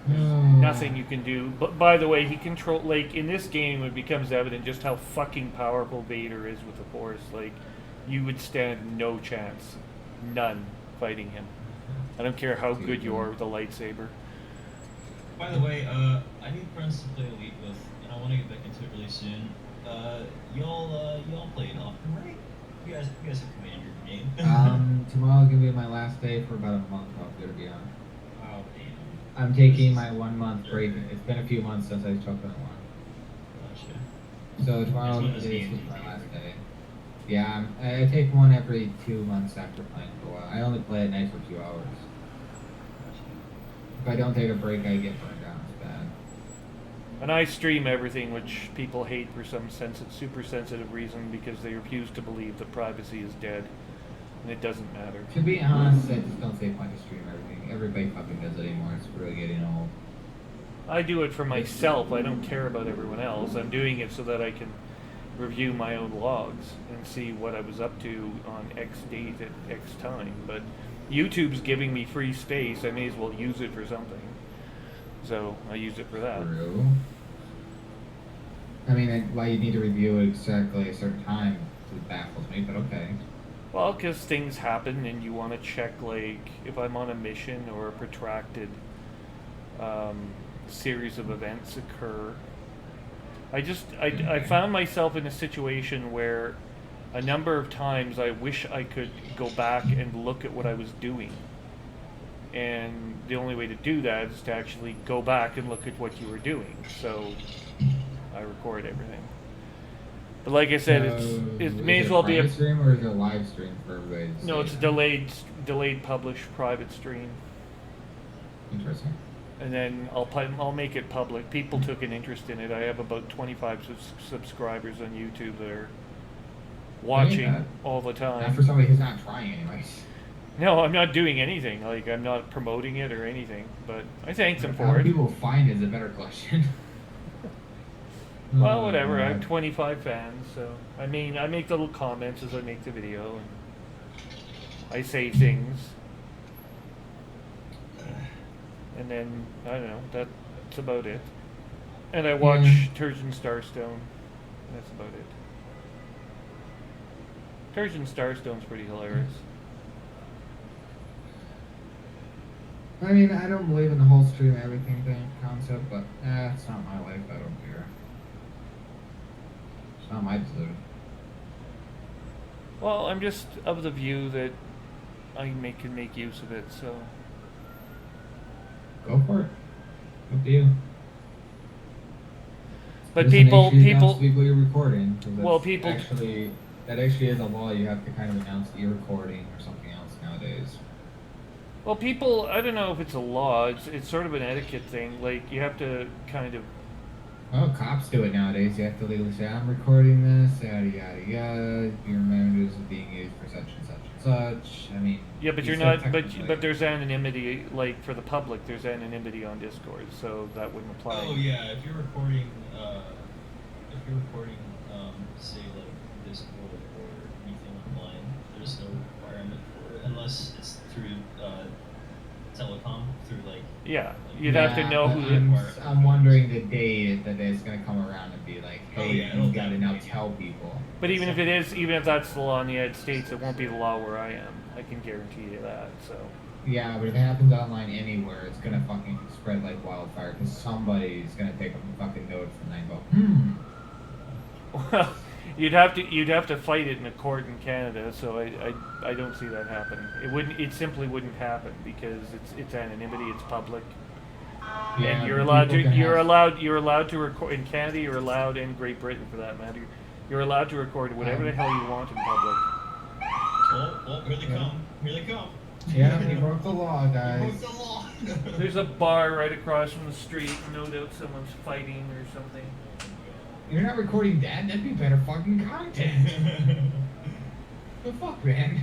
There's Oh. nothing you can do. But by the way, he control like in this game it becomes evident just how fucking powerful Vader is with the Force. Like you would stand no chance, none, fighting him. I don't care how good you are with a lightsaber. By the way, I need friends to play Elite with, and I want to get back into it really soon. Y'all play it often, right? You guys have Commander game. Tomorrow's gonna be my last day for about a month. I'm gonna be on. Oh damn. I'm taking my 1 month break. It's been a few months since I took that one. Gotcha. So tomorrow This one is is D&D my last favorite. day. Yeah, I take one every 2 months after playing for a while. I only play at night for 2 hours. If I don't take a break, I get burned down. It's bad. And I stream everything, which people hate for some super sensitive reason because they refuse to believe that privacy is dead, and it doesn't matter. To be honest, I just don't say point to stream everything. Everybody fucking does it anymore. It's really getting old. I do it for myself. I don't care about everyone else. I'm doing it so that I can review my own logs and see what I was up to on X date at X time. But YouTube's giving me free space. I may as well use it for something. So I use it for that. True. I mean, why you need to review exactly a certain time baffles me, but okay. Well, because things happen and you want to check, like, if I'm on a mission or a protracted series of events occur. I found myself in a situation where a number of times I wish I could go back and look at what I was doing. And the only way to do that is to actually go back and look at what you were doing. So I record everything. But like I said, it may as well be a private stream or is it a live stream for everybody to see? no. It's a delayed published private stream, Interesting. and then I'll make it public. People took an interest in it. I have about 25 subscribers on YouTube that are watching that. all the Not time. for somebody who's not trying, anyways. No, I'm not doing anything. Like I'm not promoting it or anything. But I thank them How for it. people find is a better question. Well, Oh, whatever. I have God. 25 fans, so I mean, I make little comments as I make the video, and I say things, and then I don't know. That's about it. And I watch Turgeon Starstone. That's about it. Turgeon Starstone's pretty hilarious. I mean, I don't believe in the whole stream everything thing concept, but it's not my life. I don't care. It's not my decision. Well, I'm just of the view that I can make use of it, so. Go for it. Up to you. But Just people, make sure you announce people, people you're recording. 'Cause that's Well, people- actually that actually is a law. You have to kind of announce that you're recording or something else nowadays. well, people. I don't know if it's a law. It's sort of an etiquette thing. Like you have to kind of. Well, cops do it nowadays. You have to legally say, "I'm recording this." Yada yada yada. Your messages are being used for such and such and such. I mean. Yeah, but you you're said not. technically. But there's anonymity. Like for the public, there's anonymity on Discord, so that wouldn't apply. Oh yeah, if you're recording, say like Discord or anything online, there's no requirement for it unless it's through telecom, through like. Yeah, you'd have to know but who. I'm wondering the day that it's gonna come around and be like, Oh, "Hey, yeah, it'll you gotta now definitely- tell people." But even if it is, even if that's the law in the United States, it won't be the law where I am. I can guarantee you that. So. Yeah, but if it happens online anywhere, it's gonna fucking spread like wildfire because somebody's gonna take a fucking note from that and go, Well, you'd have to fight it in a court in Canada, so I don't see that happening. It simply wouldn't happen because it's anonymity, it's public, Yeah, and you're but allowed to people can have- you're allowed to record in Canada. You're allowed in Great Britain for that matter. You're allowed to record whatever the hell you want in public. Oh, here they come! Here they come! Yeah, you broke the law, You guys. broke the law. There's a bar right across from the street. No doubt someone's fighting or something. You're not recording that. That'd be better fucking content. The fuck, man?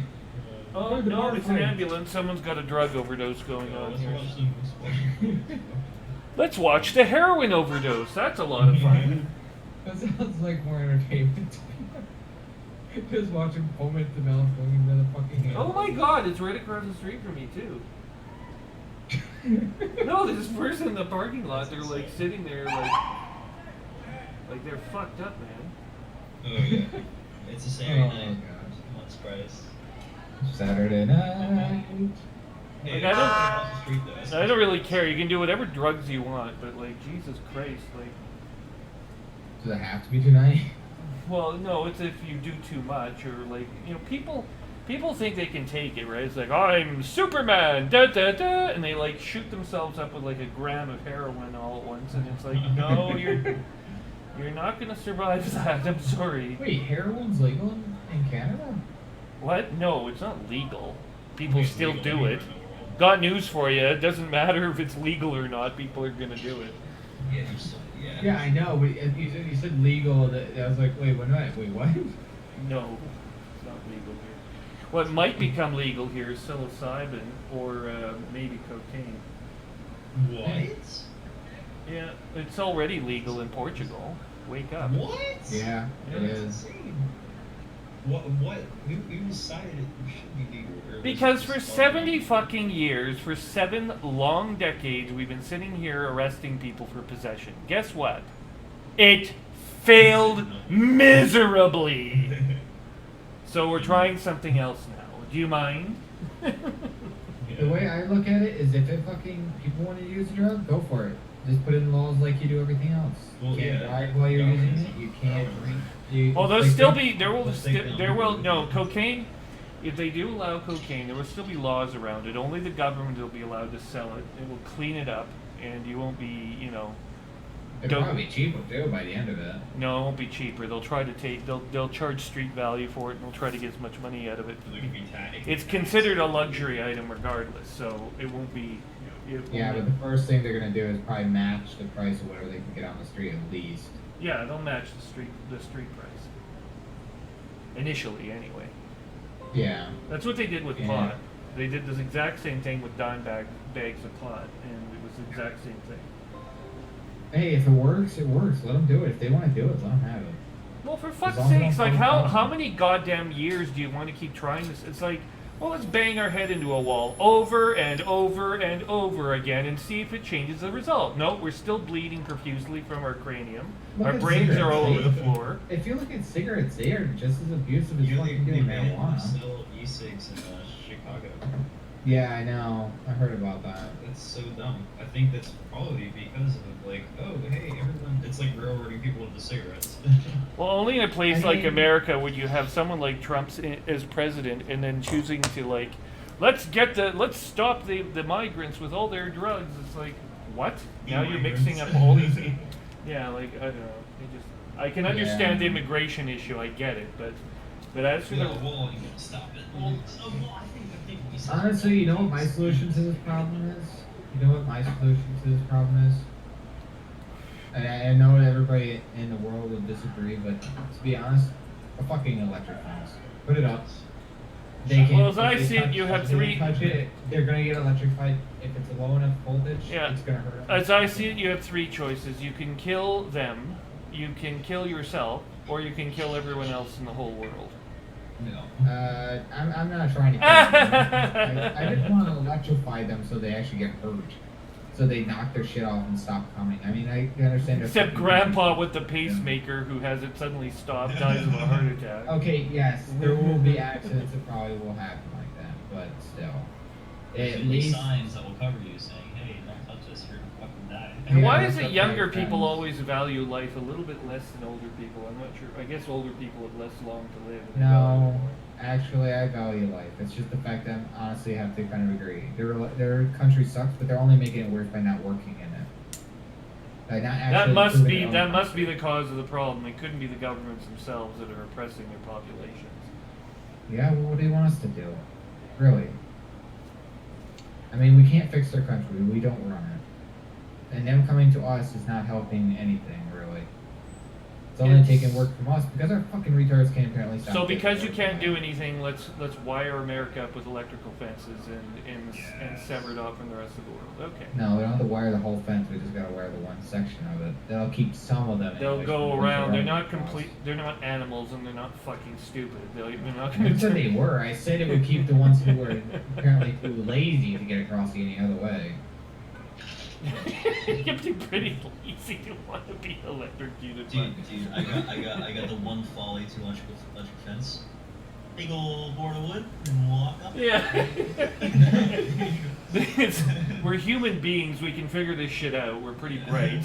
Oh The no, bar it's an fight. ambulance. Someone's got a drug overdose going on Let's here. watch them. Let's watch the heroin overdose. That's a lot of fun. That sounds like more entertainment. Just watching foment the mouth going into the fucking hand. Oh my god, it's right across the street from me too. No, this person in the parking lot, they're like sitting there like they're fucked up, man. Oh yeah. It's a Saturday Oh, night. gosh. Once Christ. Saturday night. Hey, Like, off the street, though. I don't really care. You can do whatever drugs you want, but like Jesus Christ, like. Does it have to be tonight? Well, no, it's if you do too much or like people think they can take it, right? It's like I'm Superman, da da da, and they like shoot themselves up with like a gram of heroin all at once, and it's like no, you're not gonna survive that. I'm sorry. Wait, heroin's legal in Canada? What? No, it's not legal. People It's still legal do anywhere it. in the world. Got news for you. It doesn't matter if it's legal or not. People are gonna do it. Yeah, you're still, yeah. Yeah, I know, but you said legal. I was like, wait, what? Wait, what? No, it's not legal here. What might become legal here is psilocybin or maybe cocaine. What? Yeah, it's already legal in Portugal. Wake up. What? Yeah, Yeah, it That's is. insane. What? Who decided it should be legal? Or was Because it for just 70 fucking years, for 7 long decades, we've been sitting here arresting people for possession. Guess what? It failed miserably. So we're trying something else now. Do you mind? The way I look at it is, if people want to use a drug, go for it. Just put in laws like you do everything else. Well, You can't yeah. drive while you're using Governments- it. You can't drink. Well, there'll it's still like- be there will no do it. cocaine. If they do allow cocaine, there will still be laws around it. Only the government will be allowed to sell it. It will clean it up, and you won't be, It'll probably be cheaper too by the end of it. No, it won't be cheaper. They'll try to they'll charge street value for it, and they'll try to get as much money out of it. It could be It's considered a luxury item regardless, so it won't be. Yeah, but the first thing they're gonna do is probably match the price of whatever they can get on the street at least. Yeah, they'll match the street price. Initially, anyway. Yeah. That's what they did with Yeah. pot. They did this exact same thing with dime bags of pot, and it was the exact same thing. Hey, if it works, it works. Let them do it. If they want to do it, let them have it. Well, for fuck's long as sakes, I'm like fine. how many goddamn years do you want to keep trying this? It's like, well, let's bang our head into a wall over and over and over again and see if it changes the result. No, we're still bleeding profusely from our cranium. Look Our at brains are all over cigarettes. the floor. If you look at cigarettes, they are just as abusive as You know, fucking they doing banned marijuana. sell e-cigs in Chicago. Yeah, I know. I heard about that. That's so dumb. I think that's probably because of like, oh hey, everyone, it's like railroading people with the cigarettes. Well, only in a place I like mean- America would you have someone like Trump as president and then choosing to like, let's stop the migrants with all their drugs. It's like, what? Now you're mixing up all these. Yeah, like I don't know. I can understand the Yeah. immigration issue. I get it, but as for No, the well, you gotta stop it. Well, I think we said Honestly, you know what my solution to this problem is? You know what my solution to this problem is? And I know everybody in the world will disagree, but to be honest, a fucking electric fence. Put it up. They can. Well, as I if they see it, touch- you have if they three- Touch it, they're gonna get electrified. If it's a low enough voltage, Yeah. it's gonna hurt them. as I see it, you have 3 choices. You can kill them, you can kill yourself, or you can kill everyone else in the whole world. no. I'm not trying to kill them. I just want to electrify them so they actually get hurt. So they knock their shit off and stop coming. I mean, I understand. they're Except fucking- Grandpa with the pacemaker who has it suddenly stop, dies of a heart attack. Okay, yes, there will be accidents that probably will happen like that, but still. There's At usually least. signs that will cover you saying, hey, don't touch this, you're gonna fucking die. And Yeah, why that's is it what younger my people friends- always value life a little bit less than older people? I'm not sure. I guess older people have less long to live. and they value No, it more. actually, I value life. It's just the fact that I honestly have to kind of agree. Their country sucks, but they're only making it worse by not working in it. By not That actually must improving be their own that must be country. the cause of the problem. It couldn't be the governments themselves that are oppressing their populations. Yeah, well, what do you want us to do? Really? I mean, we can't fix their country. We don't run it. And them coming to us is not helping anything, really. It's only It's- taking work from us because our fucking retards can't apparently stop. So taking because you work can't from do us. anything, let's wire America up with electrical fences and sever it off from the rest of the world. Okay. No, we don't have to wire the whole fence. We just gotta wire the one section of it. That'll keep some of them. They'll anyways go from around. They're running not across. complete. They're not animals, and they're not fucking stupid. They're not I going never said they were. I said it would keep the ones who were apparently too lazy to get across any other way. You have to be pretty lazy to want to be electrocuted. Dude, I got the one folly to electric fence. Big old board of wood and walk up. Yeah. We're human beings. We can figure this shit out. We're pretty bright.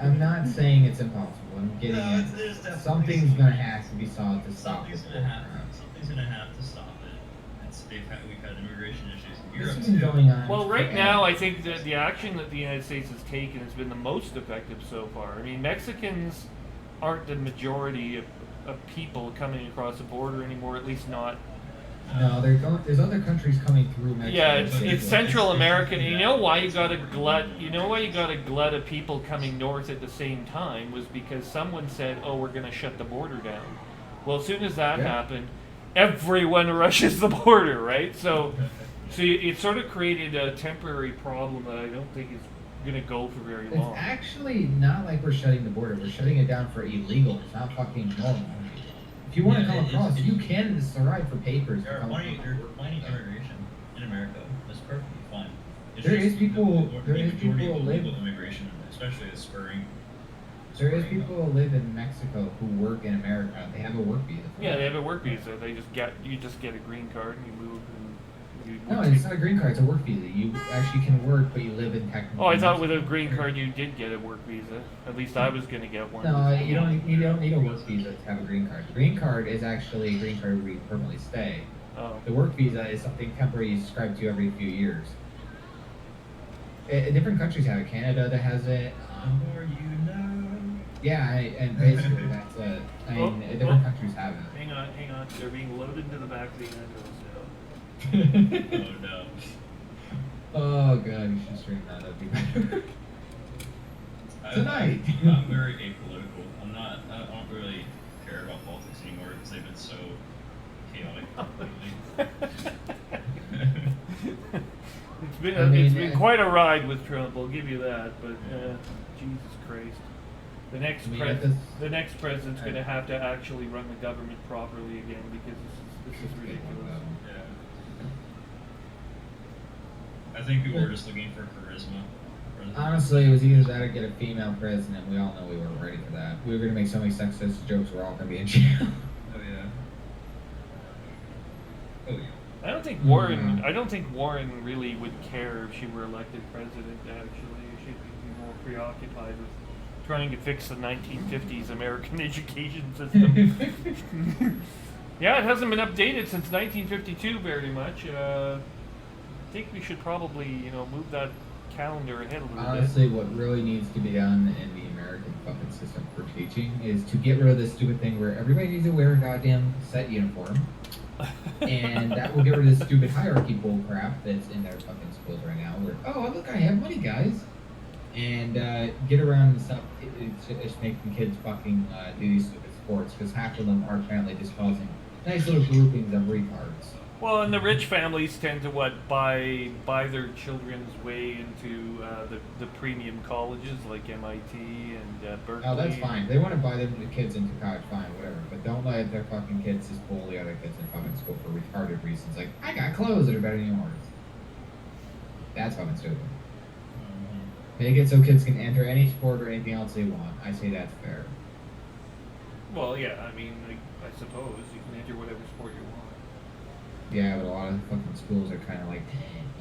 I'm not saying it's impossible. I'm getting No, it. there's definitely Something's gonna have to be solved to stop something's this. gonna happen. Something's gonna have to stop it. We've had immigration issues in This Europe has been too. going on. Well, right forever. now, I think that the action that the United States has taken has been the most effective so far. I mean, Mexicans aren't the majority of people coming across the border anymore, at least not. No, there's other countries coming through Mexico. Yeah, it's Central America. it's- You know why you got a glut? You know why you got a glut of people coming north at the same time was because someone said, "Oh, we're going to shut the border down." Well, as soon as that Yeah. happened, everyone rushes the border, right? So it sort of created a temporary problem that I don't think is going to go for very It's long. actually not like we're shutting the border. We're shutting it down for illegal. It's not fucking normal. If you want to Yeah, come across, it's- you can survive for papers. to There are come plenty, across. there are plenty of immigration in America. That's perfectly fine. It's There just is people- the there is majority people of live- illegal immigration, especially is spurring. There is people who live in Mexico who work in America. They have a work visa. Yeah, they have a work visa. You just get a green card and you move. And you No, it's not a green card. It's a work visa. You actually can work, but you live in technically. Oh, I thought with a Mexico. green card you did get a work visa. At least I was going to get one. No, you don't need a work visa to have a green card. The green card is actually a green card where you permanently stay. Oh. The work visa is something temporary you subscribe to every few years. Different countries have it. Canada that has it. The more you know. Yeah, and basically that's it. I mean, different countries have it. Hang on. They're being loaded into the back of the ambulance now. Oh no. Oh god, you should stream that. That'd be better. Tonight. I'm very apolitical. I don't really care about politics anymore because they've been so chaotic lately. It's been quite a ride with Trump. I'll give you that. But Jesus Christ, the next the next president's going to have to actually run the government properly again because this is ridiculous. Yeah. I think people were just looking for charisma. Honestly, it was either that or get a female president. We all know we weren't ready for that. We were gonna make so many sexist jokes. We're all gonna be in jail. Oh yeah. Oh yeah. I don't think Warren really would care if she were elected president. Actually, she'd be more preoccupied with trying to fix the 1950s American education system. Yeah, it hasn't been updated since 1952 very much. I think we should probably, move that calendar ahead a little Honestly, what really needs to be done in the American fucking system for teaching is to get rid of this stupid thing where everybody needs to wear a goddamn set uniform. And that will get rid of this stupid hierarchy bull crap that's in their fucking schools right now. Where, oh, look, I have money, guys. And get around and stuff. It's making kids fucking do these stupid sports because half of them are apparently just causing nice little groupings of retards. Well, and the rich families tend to buy their children's way into the premium colleges like MIT and Berkeley. Oh, that's fine. If they want to buy them the kids into college, fine, whatever. But don't let their fucking kids just bully other kids in fucking school for retarded reasons. Like, I got clothes that are better than yours. That's fucking stupid. Make it so kids can enter any sport or anything else they want. I say that's fair. Well, yeah, I mean, I suppose you can enter whatever sport you want. Yeah, but a lot of fucking schools are kind of like,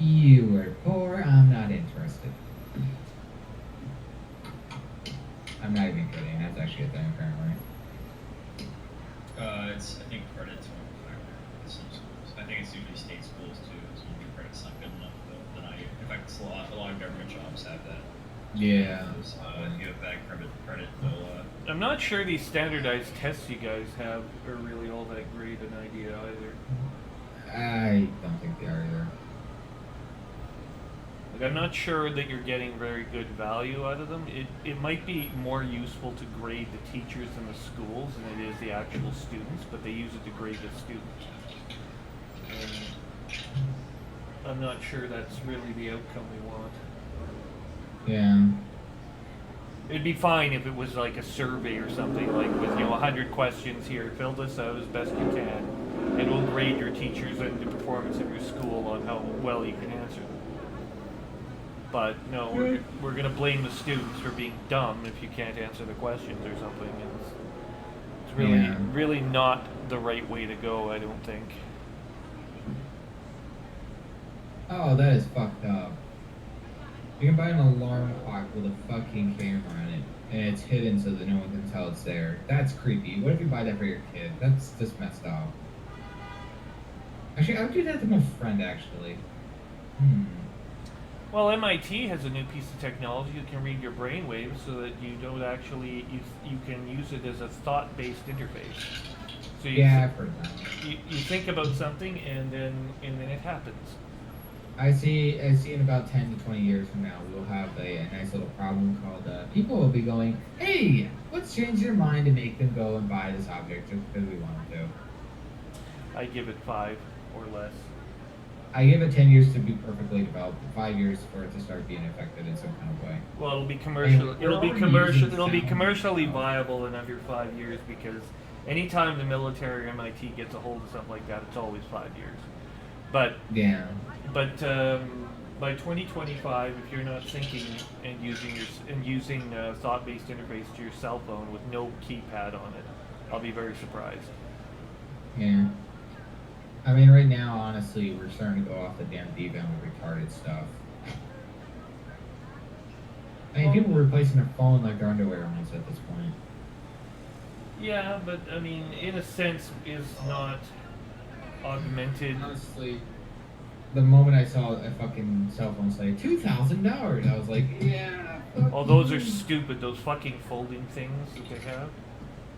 you are poor, I'm not interested. I'm not even kidding. That's actually a thing, apparently. It's I think credits one factor in some schools. I think it's usually state schools too. So when your credit's not good enough, then in fact, a lot of government jobs have that. Yeah. If you have bad credit, they'll. I'm not sure these standardized tests you guys have are really all that great an idea either. I don't think they are either. Like, I'm not sure that you're getting very good value out of them. It might be more useful to grade the teachers in the schools than it is the actual students, but they use it to grade the students. And I'm not sure that's really the outcome we want. Yeah. It'd be fine if it was like a survey or something, like with 100 questions here. Fill this out as best you can, and we'll grade your teachers and the performance of your school on how well you can answer them. But no, we're gonna blame the students for being dumb if you can't answer the questions or something. It's really Yeah. really not the right way to go, I don't think. Oh, that is fucked up. You can buy an alarm clock with a fucking camera in it, and it's hidden so that no one can tell it's there. That's creepy. What if you buy that for your kid? That's just messed up. Actually, I would do that to my friend, actually. Well, MIT has a new piece of technology that can read your brainwaves so that you don't actually you can use it as a thought-based interface. So Yeah, I've heard that. you think about something and then it happens. I see in about 10 to 20 years from now, we'll have a nice little problem called people will be going, hey, let's change their mind to make them go and buy this object just because we want them to. I give it 5 or less. I give it 10 years to be perfectly developed, 5 years for it to start being effective in some kind of way. Well, it'll be commercial. And It'll be we're commercial. using It'll be sound commercially now. viable in under 5 years because anytime the military or MIT gets a hold of something like that, it's always 5 years. But Yeah. by 2025, if you're not thinking and using thought-based interface to your cell phone with no keypad on it, I'll be very surprised. Yeah. I mean, right now, honestly, we're starting to go off the damn deep end with retarded stuff. I mean, people are replacing their phone like their underwear almost at this point. Yeah, but I mean, in a sense, is not augmented. Honestly, the moment I saw a fucking cell phone say $2,000, I was like, yeah. Oh, those are stupid. Those fucking folding things that they have.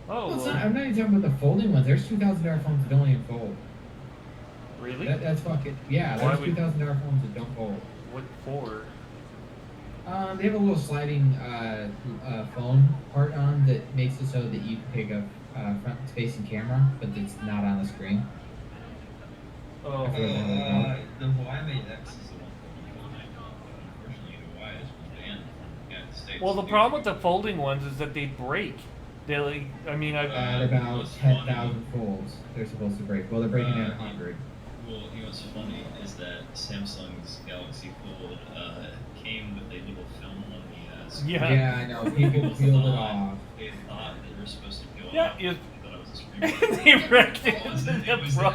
Oh, Well, it's well, not, I'm not even talking about the folding ones. There's $2,000 phones that don't even fold. really? That's fucking yeah. Why There's would- $2,000 phones that don't fold. What for? They have a little sliding phone part on that makes it so that you can pick up front-facing camera, but it's not on the screen. Oh, I forgot what it was called. The Hawaii Mate X is the one from unfortunately Hawaii is banned from the United States. well, the problem with the folding ones is that they break. They like, I mean, At about 10,000 folds, they're supposed to break. Well, they're breaking at 100. Well, you know what's funny is that Samsung's Galaxy Fold came with a little film on the screen. Yeah. Yeah, I know. People peeled it off. They thought they were supposed to peel Yeah, it off. you- They thought it was a screen. they wrecked it. It was the actual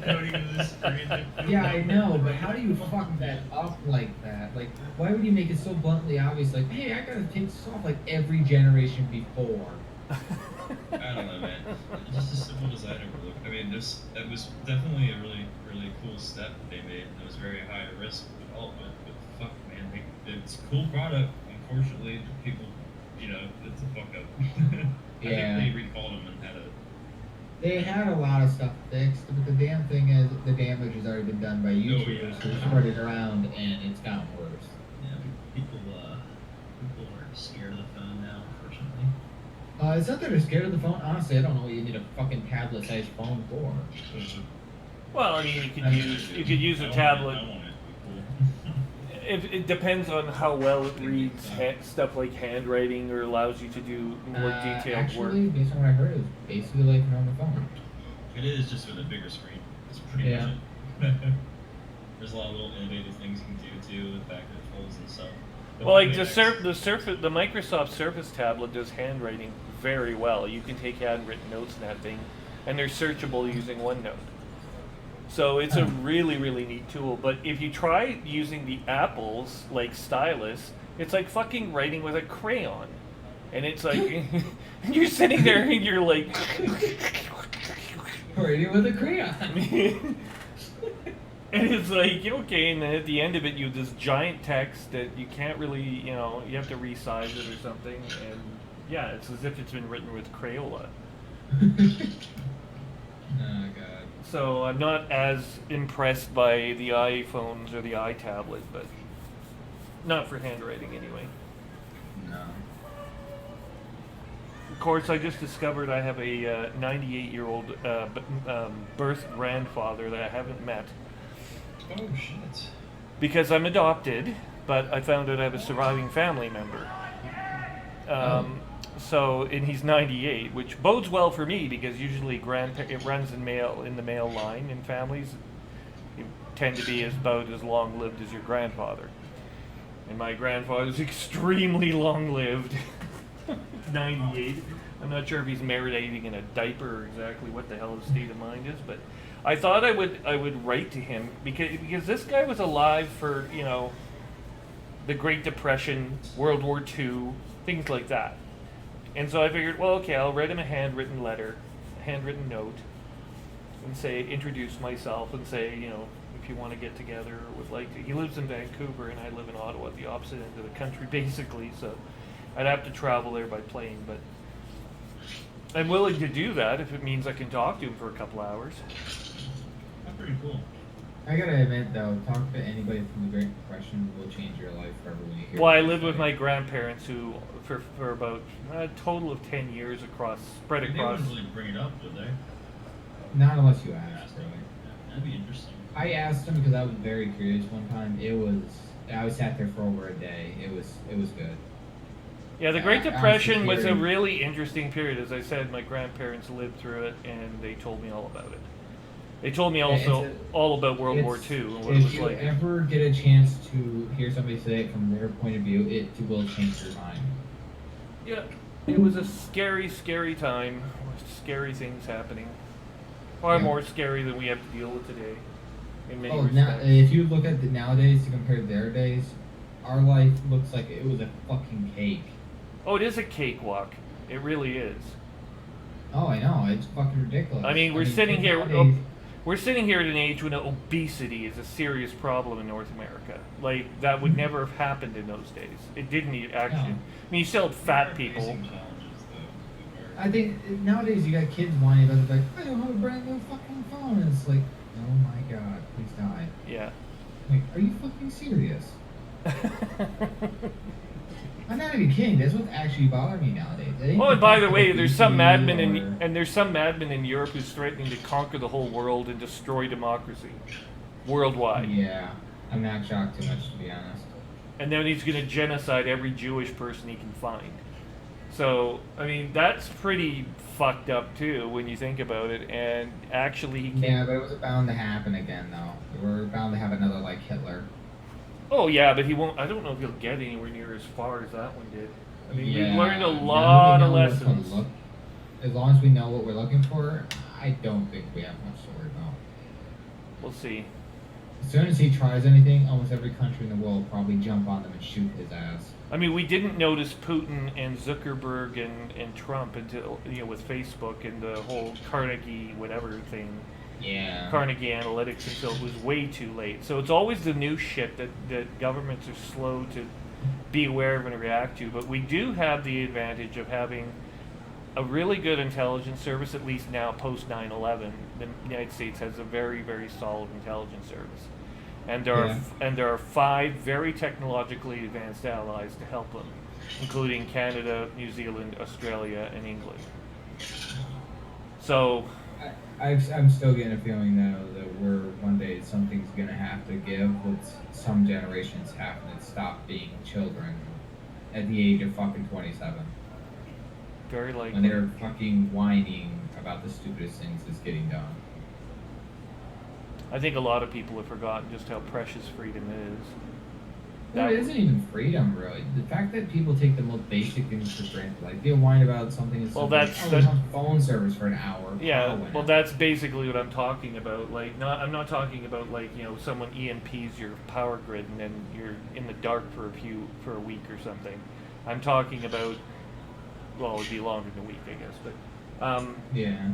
coating of the screen. Yeah, I know, but how do you fuck that up like that? Like, why would you make it so bluntly obvious? Like, hey, I gotta take this off like every generation before. I don't know, man. Just a simple design overlook. I mean, that was definitely a really, really cool step that they made. It was very high risk development, but fuck, man, it's a cool product. Unfortunately, people, it's a fuck up. Yeah. I think they recalled them and had a. They had a lot of stuff fixed, but the damn thing is, the damage has already been done by YouTubers who spread it around, and it's gotten worse. Yeah, people are scared of the phone now, unfortunately. It's not that they're scared of the phone. Honestly, I don't know what you need a fucking tablet-sized phone for. Well, I mean, you could use a tablet. I want it to be cool. It depends on how well it reads stuff like handwriting or allows you to do more detailed Actually, work. based on what I heard, it's basically like a normal phone. It is just with a bigger screen. That's pretty Yeah. much it. There's a lot of little innovative things you can do too with back and folds and stuff. Well, like the Microsoft Surface tablet does handwriting very well. You can take handwritten notes in that thing, and they're searchable using OneNote. So it's a really, really neat tool. But if you try using the Apple's like stylus, it's like fucking writing with a crayon, and it's like and you're sitting there and you're like. Writing with a crayon. And it's like, okay, and then at the end of it, you have this giant text that you can't really, you have to resize it or something. And yeah, it's as if it's been written with Crayola. Oh, God. So I'm not as impressed by the iPhones or the iTablet, but not for handwriting anyway. No. Of course, I just discovered I have a 98-year-old birth grandfather that I haven't met. Oh shit. Because I'm adopted, but I found out I have a surviving family member. So, and he's 98, which bodes well for me because usually it runs in the male line in families. You tend to be about as long-lived as your grandfather. And my grandfather's extremely long-lived, 98. I'm not sure if he's marinating in a diaper or exactly what the hell his state of mind is, but I thought I would write to him because this guy was alive for, you know, the Great Depression, World War II, things like that. And so I figured, well, okay, I'll write him a handwritten letter, a handwritten note, and say, introduce myself and say, you know, if you want to get together or would like to. He lives in Vancouver and I live in Ottawa, at the opposite end of the country, basically, so I'd have to travel there by plane, but I'm willing to do that if it means I can talk to him for a couple hours. That's pretty cool. I gotta admit though, talk to anybody from the Great Depression will change your life forever when you hear. Well, I what they lived with say. my grandparents who, for about a total of 10 years spread They across. wouldn't really bring it up, would they? Not unless you ask, really. That'd be interesting. I asked him because I was very curious one time. I sat there for over a day. It was good. Yeah, the Great Yeah, Depression was a hearing- really interesting period. As I said, my grandparents lived through it, and they told me all about it. They told me also all about World War II and what it If was you like. ever get a chance to hear somebody say it from their point of view, it will change your mind. Yeah, it was a scary, scary time with scary things happening. Far Yeah. more scary than we have to deal with today, in many Oh, now respects. if you look at nowadays to compare to their days, our life looks like it was a fucking cake. Oh, it is a cakewalk. It really is. Oh, I know. It's fucking ridiculous. I mean, we're sitting here. nowadays- We're sitting here at an age when obesity is a serious problem in North America. Like, that would never have happened in those days. It didn't actually. No. I mean, you still had fat people. Facing challenges, though, we were. I think nowadays you got kids whining about it, like, I don't have a brand new fucking phone. And it's like, oh my god, please die. Yeah. Like, are you fucking serious? I'm not even kidding. That's what's actually bothering me nowadays. It ain't Oh, and by the fact way, that there's some obesity madman in Europe who's threatening to conquer the whole world and destroy democracy worldwide. Yeah, I'm not shocked too much, to be honest. And then he's going to genocide every Jewish person he can find. So, I mean, that's pretty fucked up too when you think about it. And actually, he can't. Yeah, but it was bound to happen again, though. We're bound to have another like Hitler. Oh yeah, but he won't. I don't know if he'll get anywhere near as far as that one did. I mean, Yeah, we've learned a now that we lot of know what to lessons. look- as long as we know what we're looking for, I don't think we have much to worry about. We'll see. As soon as he tries anything, almost every country in the world will probably jump on them and shoot his ass. I mean, we didn't notice Putin and Zuckerberg and Trump until, you know, with Facebook and the whole Carnegie whatever thing, Yeah. Carnegie Analytics, until it was way too late. So it's always the new shit that governments are slow to be aware of and react to. But we do have the advantage of having a really good intelligence service, at least now post 9/11. The United States has a very, very solid intelligence service. And there are 5 very technologically advanced allies to help them, including Canada, New Zealand, Australia, and England. So, I'm still getting a feeling though that one day something's gonna have to give. With some generations having to stop being children at the age of fucking 27, very when likely. they're fucking whining about the stupidest things that's getting done. I think a lot of people have forgotten just how precious freedom is. No, it isn't even freedom, really. The fact that people take the most basic things for granted, like they'll whine about something as Well, simple that's- as, oh, we have phone service for an hour. Yeah, Oh, went well, out. that's basically what I'm talking about. Like, I'm not talking about, like, you know, someone EMPs your power grid and then you're in the dark for a week or something. I'm talking about, well, it'd be longer than a week, I guess, but Yeah.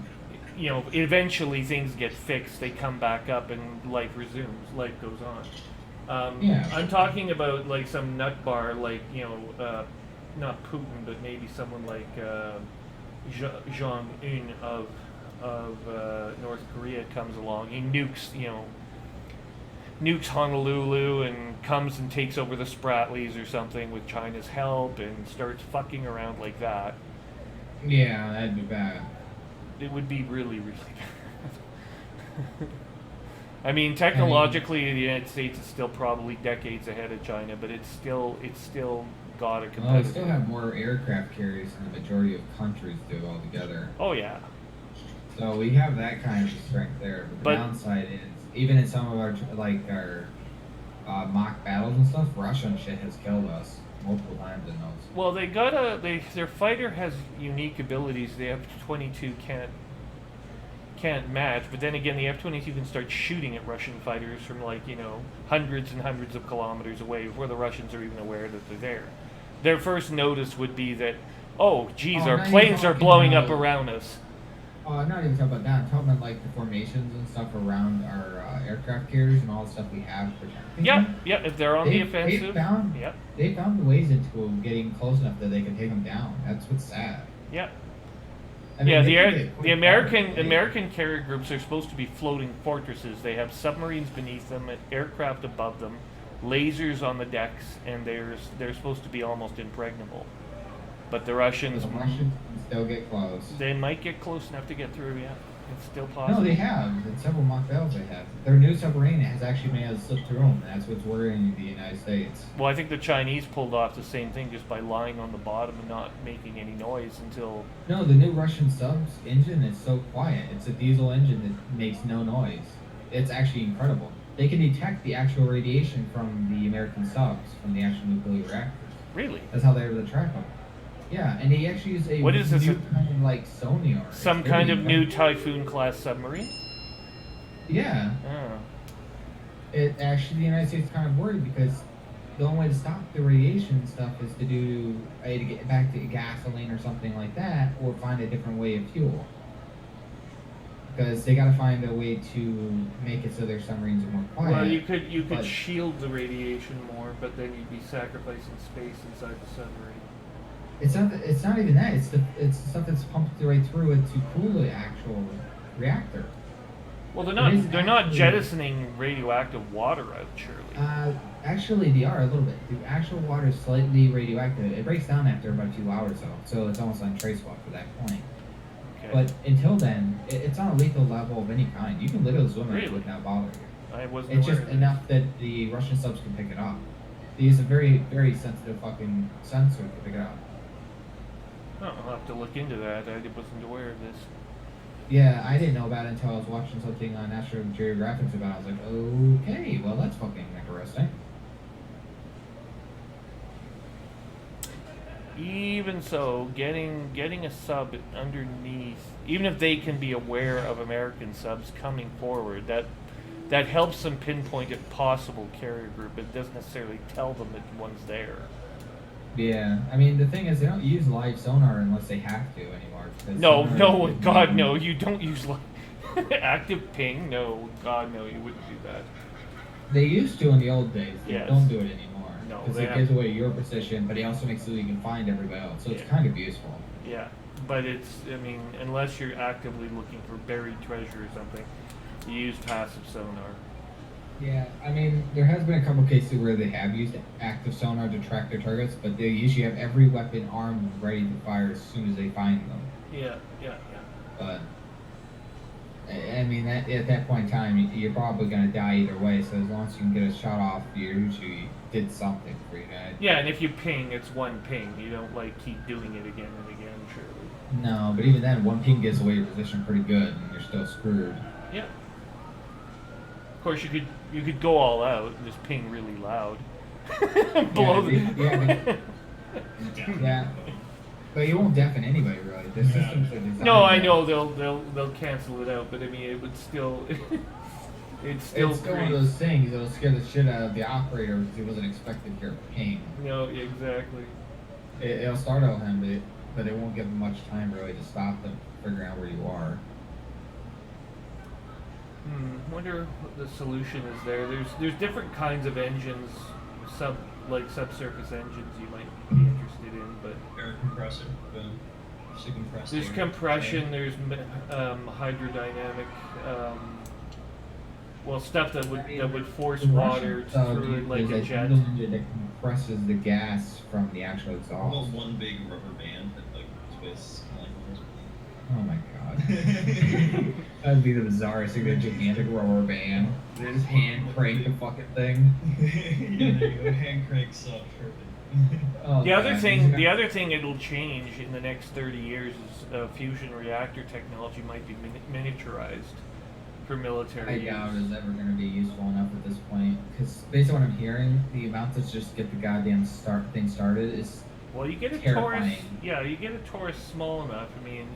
you know, eventually things get fixed. They come back up and life resumes. Life goes on. Yeah. I'm talking about like some nut bar, like, you know, not Putin, but maybe someone like Jong-un of North Korea comes along. He nukes Honolulu and comes and takes over the Spratlys or something with China's help and starts fucking around like that. Yeah, that'd be bad. It would be really, really bad. I mean, technologically, the United States is still probably decades ahead of China, but it's still got a Well, we competitive. still have more aircraft carriers than the majority of countries do altogether. Oh yeah, So we have that kind of strength there. But the But- downside is, even in some of our mock battles and stuff, Russian shit has killed us multiple times in those. Well, their fighter has unique abilities the F-22 can't match, but then again, the F-22 can start shooting at Russian fighters from hundreds and hundreds of kilometers away before the Russians are even aware that they're there. Their first notice would be that, oh, geez, Oh, our now you're planes are talking blowing up about- around us. I'm not even talking about that. I'm talking about like the formations and stuff around our aircraft carriers and all the stuff we have protecting Yeah, them. yeah, if they're on the offensive. They found ways into getting close enough that they can take them down. That's what's sad. Yeah. I mean, Yeah, they can the get quite far. American carrier groups are supposed to be floating fortresses. They have submarines beneath them, aircraft above them, lasers on the decks, and they're supposed to be almost impregnable. But the Russians, The Russians can still get close. they might get close enough to get through. Yeah, it's still possible. No, they have. In several mock battles they have. Their new submarine has actually been able to slip through them. That's what's worrying the United States. Well, I think the Chinese pulled off the same thing just by lying on the bottom and not making any noise until. No, the new Russian subs engine is so quiet. It's a diesel engine that makes no noise. It's actually incredible. They can detect the actual radiation from the American subs, from the actual nuclear reactors. Really? That's how they're able to track them. Yeah, and they actually use a What is this, new kind of like sonar. Some It's kind really of new incredible. Typhoon class submarine? Yeah. Oh. It actually, the United States is kind of worried because the only way to stop the radiation stuff is to to get back to gasoline or something like that, or find a different way of fuel. Because they got to find a way to make it so their submarines are more quiet. Well, you could but- shield the radiation more, but then you'd be sacrificing space inside the submarine. It's not even that. It's the stuff that's pumped right through it to cool the actual reactor. Well, It is they're not actually- jettisoning radioactive water out, surely. Actually, they are a little bit. The actual water is slightly radioactive. It breaks down after about 2 hours, though, so it's almost untraceable after that point. Okay. But until then, it's not a lethal level of any kind. You can literally swim in it Really? would not bother you. I wasn't It's aware just of that. enough that the Russian subs can pick it up. They use a very, very sensitive fucking sensor to pick it up. Oh, I'll have to look into that. I wasn't aware of this. Yeah, I didn't know about it until I was watching something on National Geographic about it. I was like, okay, well, that's fucking interesting. Even so, getting a sub underneath, even if they can be aware of American subs coming forward, that helps them pinpoint a possible carrier group. It doesn't necessarily tell them that one's there. Yeah, I mean, the thing is, they don't use live sonar unless they have to anymore. because No, sonar is- God, no, you don't use active ping. No, God, no, you wouldn't do that. They used to in the old days. They Yes. don't do it anymore. No, Because they it have- gives away your position, but it also makes it so you can find everybody else. So it's Yeah. kind of useful. Yeah, but I mean, unless you're actively looking for buried treasure or something, you use passive sonar. Yeah, I mean, there has been a couple cases where they have used active sonar to track their targets, but they usually have every weapon armed and ready to fire as soon as they find them. Yeah. But I mean, at that point in time, you're probably gonna die either way. So as long as you can get a shot off, you usually did something for you guys. Yeah, and if you ping, it's one ping. You don't keep doing it again and again, surely. No, but even then, one ping gives away your position pretty good, and you're still screwed. Yeah. Of course, you could go all out and just ping really loud. Blow Yeah, but you won't deafen anybody really. The systems are designed. No, I that- know they'll cancel it out, but I mean it would still it's still It's still one great. of those things that'll scare the shit out of the operator because he wasn't expected to hear ping. No, exactly. It'll startle him, but it won't give him much time really to stop them figuring out where you are. Wonder what the solution is there. There's different kinds of engines, subsurface engines you might be interested in, but Air compressor, boom. Just a compressor. there's compression, there's hydrodynamic, stuff that would force The water Russians, through it like a there's jet. diesel engine that compresses the gas from the actual Almost exhaust. one big rubber band that like twists like Oh my god. That'd be the bizarrest thing, a gigantic rubber band. They just hand crank the fucking thing. yeah, there you go. Hand cranks up, perfect. Oh, The other God. thing it'll change in the next 30 years is fusion reactor technology might be miniaturized. for military I doubt use. it's ever going to be useful enough at this point. Because based on what I'm hearing, the amount to just get the goddamn thing started is Well, you get a terrifying. Taurus. Yeah, you get a Taurus small enough. I mean,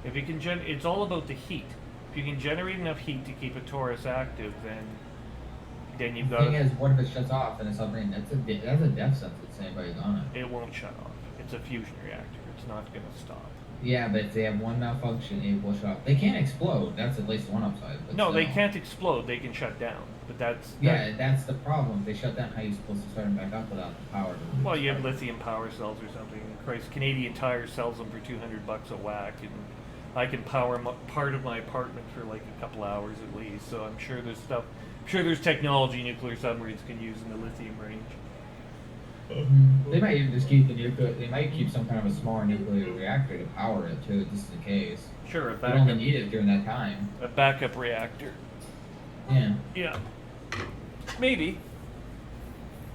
if you can it's all about the heat. If you can generate enough heat to keep a Taurus active, then you've The got. thing is, what if it shuts off and it's submarine? That's a death sentence. Anybody's on it. It won't shut off. It's a fusion reactor. It's not going to stop. Yeah, but if they have one malfunction, it will shut off. They can't explode. That's at least one upside. But No, they still. can't explode. They can shut down. But that's That's the problem. If they shut down, how are you supposed to start them back up without the power? Well, you have lithium power cells or something. Christ, Canadian Tire sells them for $200 a whack, and I can power part of my apartment for like a couple hours at least. So I'm sure there's stuff. I'm sure there's technology nuclear submarines can use in the lithium range. They might even just keep the nuclear. They might keep some kind of a smaller nuclear reactor to power it too, just in case. Sure, You only need it during that time. a backup reactor. Yeah. Yeah, maybe.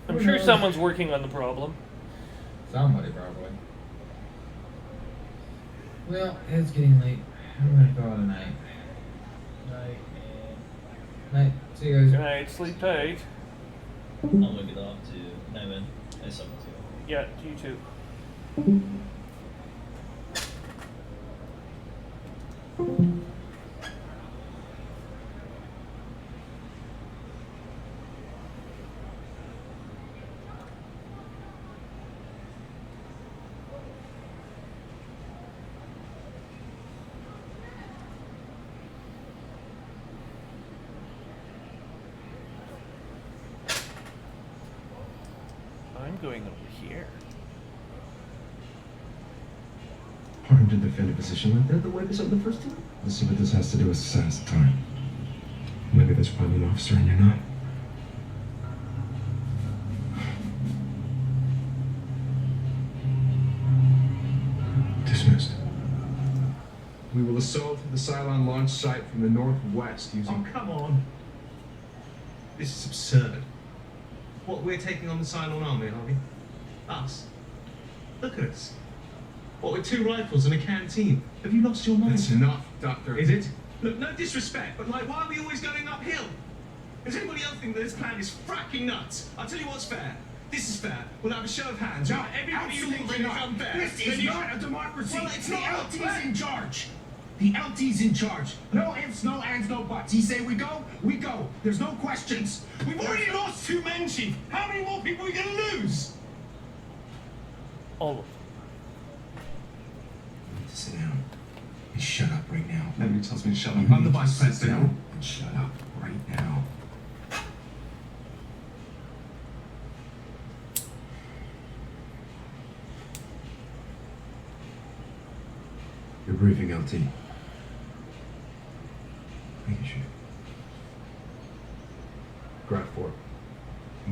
I'm Who sure knows? someone's working on the problem. Somebody probably. Well, it's getting late. I'm gonna call it a night. Night. See you guys. Good night, sleep tight. I'll look it up to no man. It's something to. Yeah, you too. I'm going over here. Hard to defend a position like that the way this on the first team. Let's see what this has to do with the size of time. Maybe there's probably an officer and you're not. Dismissed. We will assault the Cylon launch site from the northwest using... Oh, come on. This is absurd. What, we're taking on the Cylon army, are we? Us? Look at us. What, with 2 rifles and a canteen? Have you lost your mind? That's enough, Doctor. Is it? Look, no disrespect, but like, why are we always going uphill? Does anybody else think that this plan is fracking nuts? I'll tell you what's fair. This is fair. We'll have a show of hands. No, Everybody who thinks absolutely it's not. unfair. This is not a democracy. Well, it's the not. LT's in charge. The LT's in charge. No ifs, no ands, no buts. He say we go, we go. There's no questions. We've already lost 2 men, Chief. How many more people are we gonna lose? All of them. You need to sit down and shut up right now. Nobody tells me to shut up. You I'm the need to vice sit president. down and shut up right now. Your briefing, LT. Thank you, Chief. Graph 4.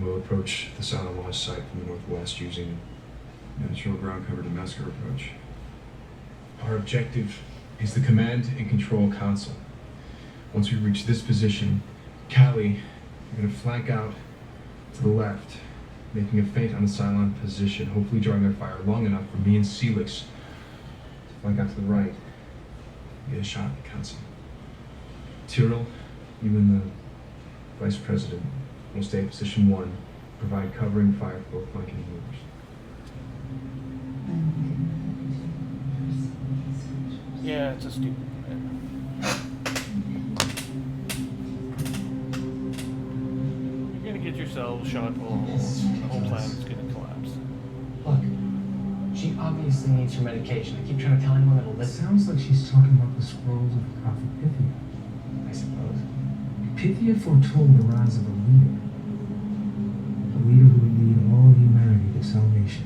We'll approach the Silent Launch site from the northwest using natural ground cover to massacre approach. Our objective is the command and control console. Once we reach this position, Callie, you're going to flank out to the left, making a feint on the Cylon position, hopefully drawing their fire long enough for me and Celix to flank out to the right, get a shot at the console. Tyrrell, you and the Vice President will stay at position 1, provide covering fire for both flanking maneuvers. Yeah, it's a stupid plan. You're gonna get yourself shot full of holes. The whole planet's gonna collapse. Look, she obviously needs her medication. I keep trying to tell anyone that'll listen. Sounds like she's talking about the scrolls of Prophet Pythia. I suppose. Pythia foretold the rise of a leader who would lead all humanity to salvation.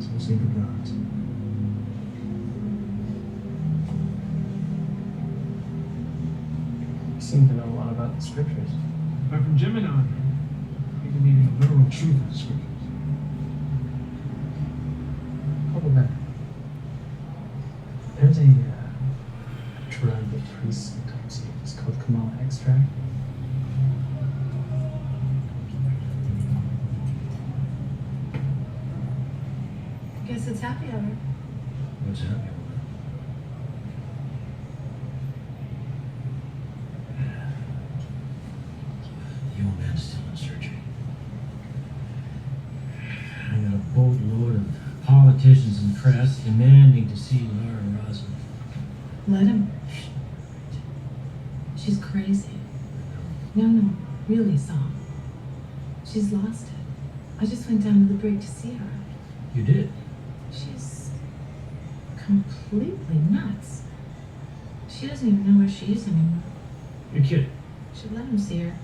So say the gods. You seem to know a lot about the scriptures. But from Gemini, we believe in the literal truth of the scriptures. Hold back. There's a drug that priests sometimes use. It's called Kamala extract. Guess it's happy hour. What's happening? boatload of politicians and press demanding to see Laura Roslin. Let him. She's crazy. No, really, Saul. She's lost it. I just went down to the brig to see her. You did? She's completely nuts. She doesn't even know where she is anymore. You're kidding. Should let him see her.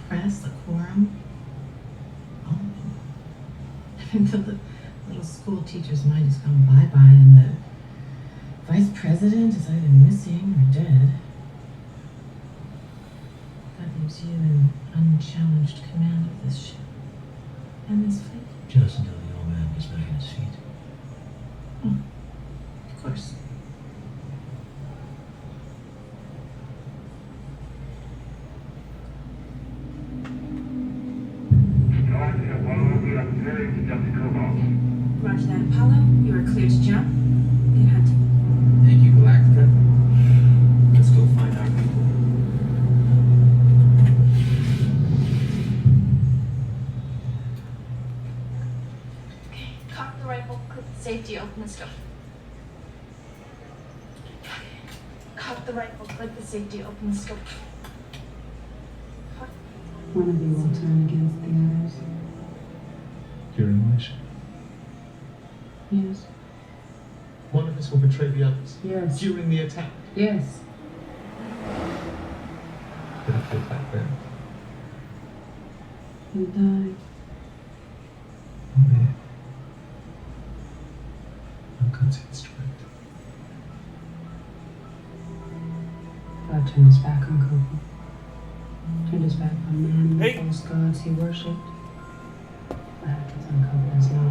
Press, the quorum. All of them. The little school teacher's mind has gone bye-bye, and the vice president is either missing or dead. That leaves you in unchallenged command of this ship and this fleet. Just until the old man gets back on his feet. Oh, of course. Roger that, Apollo. You are clear to jump. Get hunting. Thank you, Galactica. Let's go find our people. Cock the rifle, click the safety, open the scope. Cock the rifle, click the safety, open the scope. One of you will turn against the others. Your English. Yes. One of us will betray the others Yes. during the attack. Yes. But if the attack fails, You die. oh yeah. I'm God's instrument. God turned his back on Kobe. Turned his back on man and the Hey. false gods he worshipped. What happens on Kobe is not.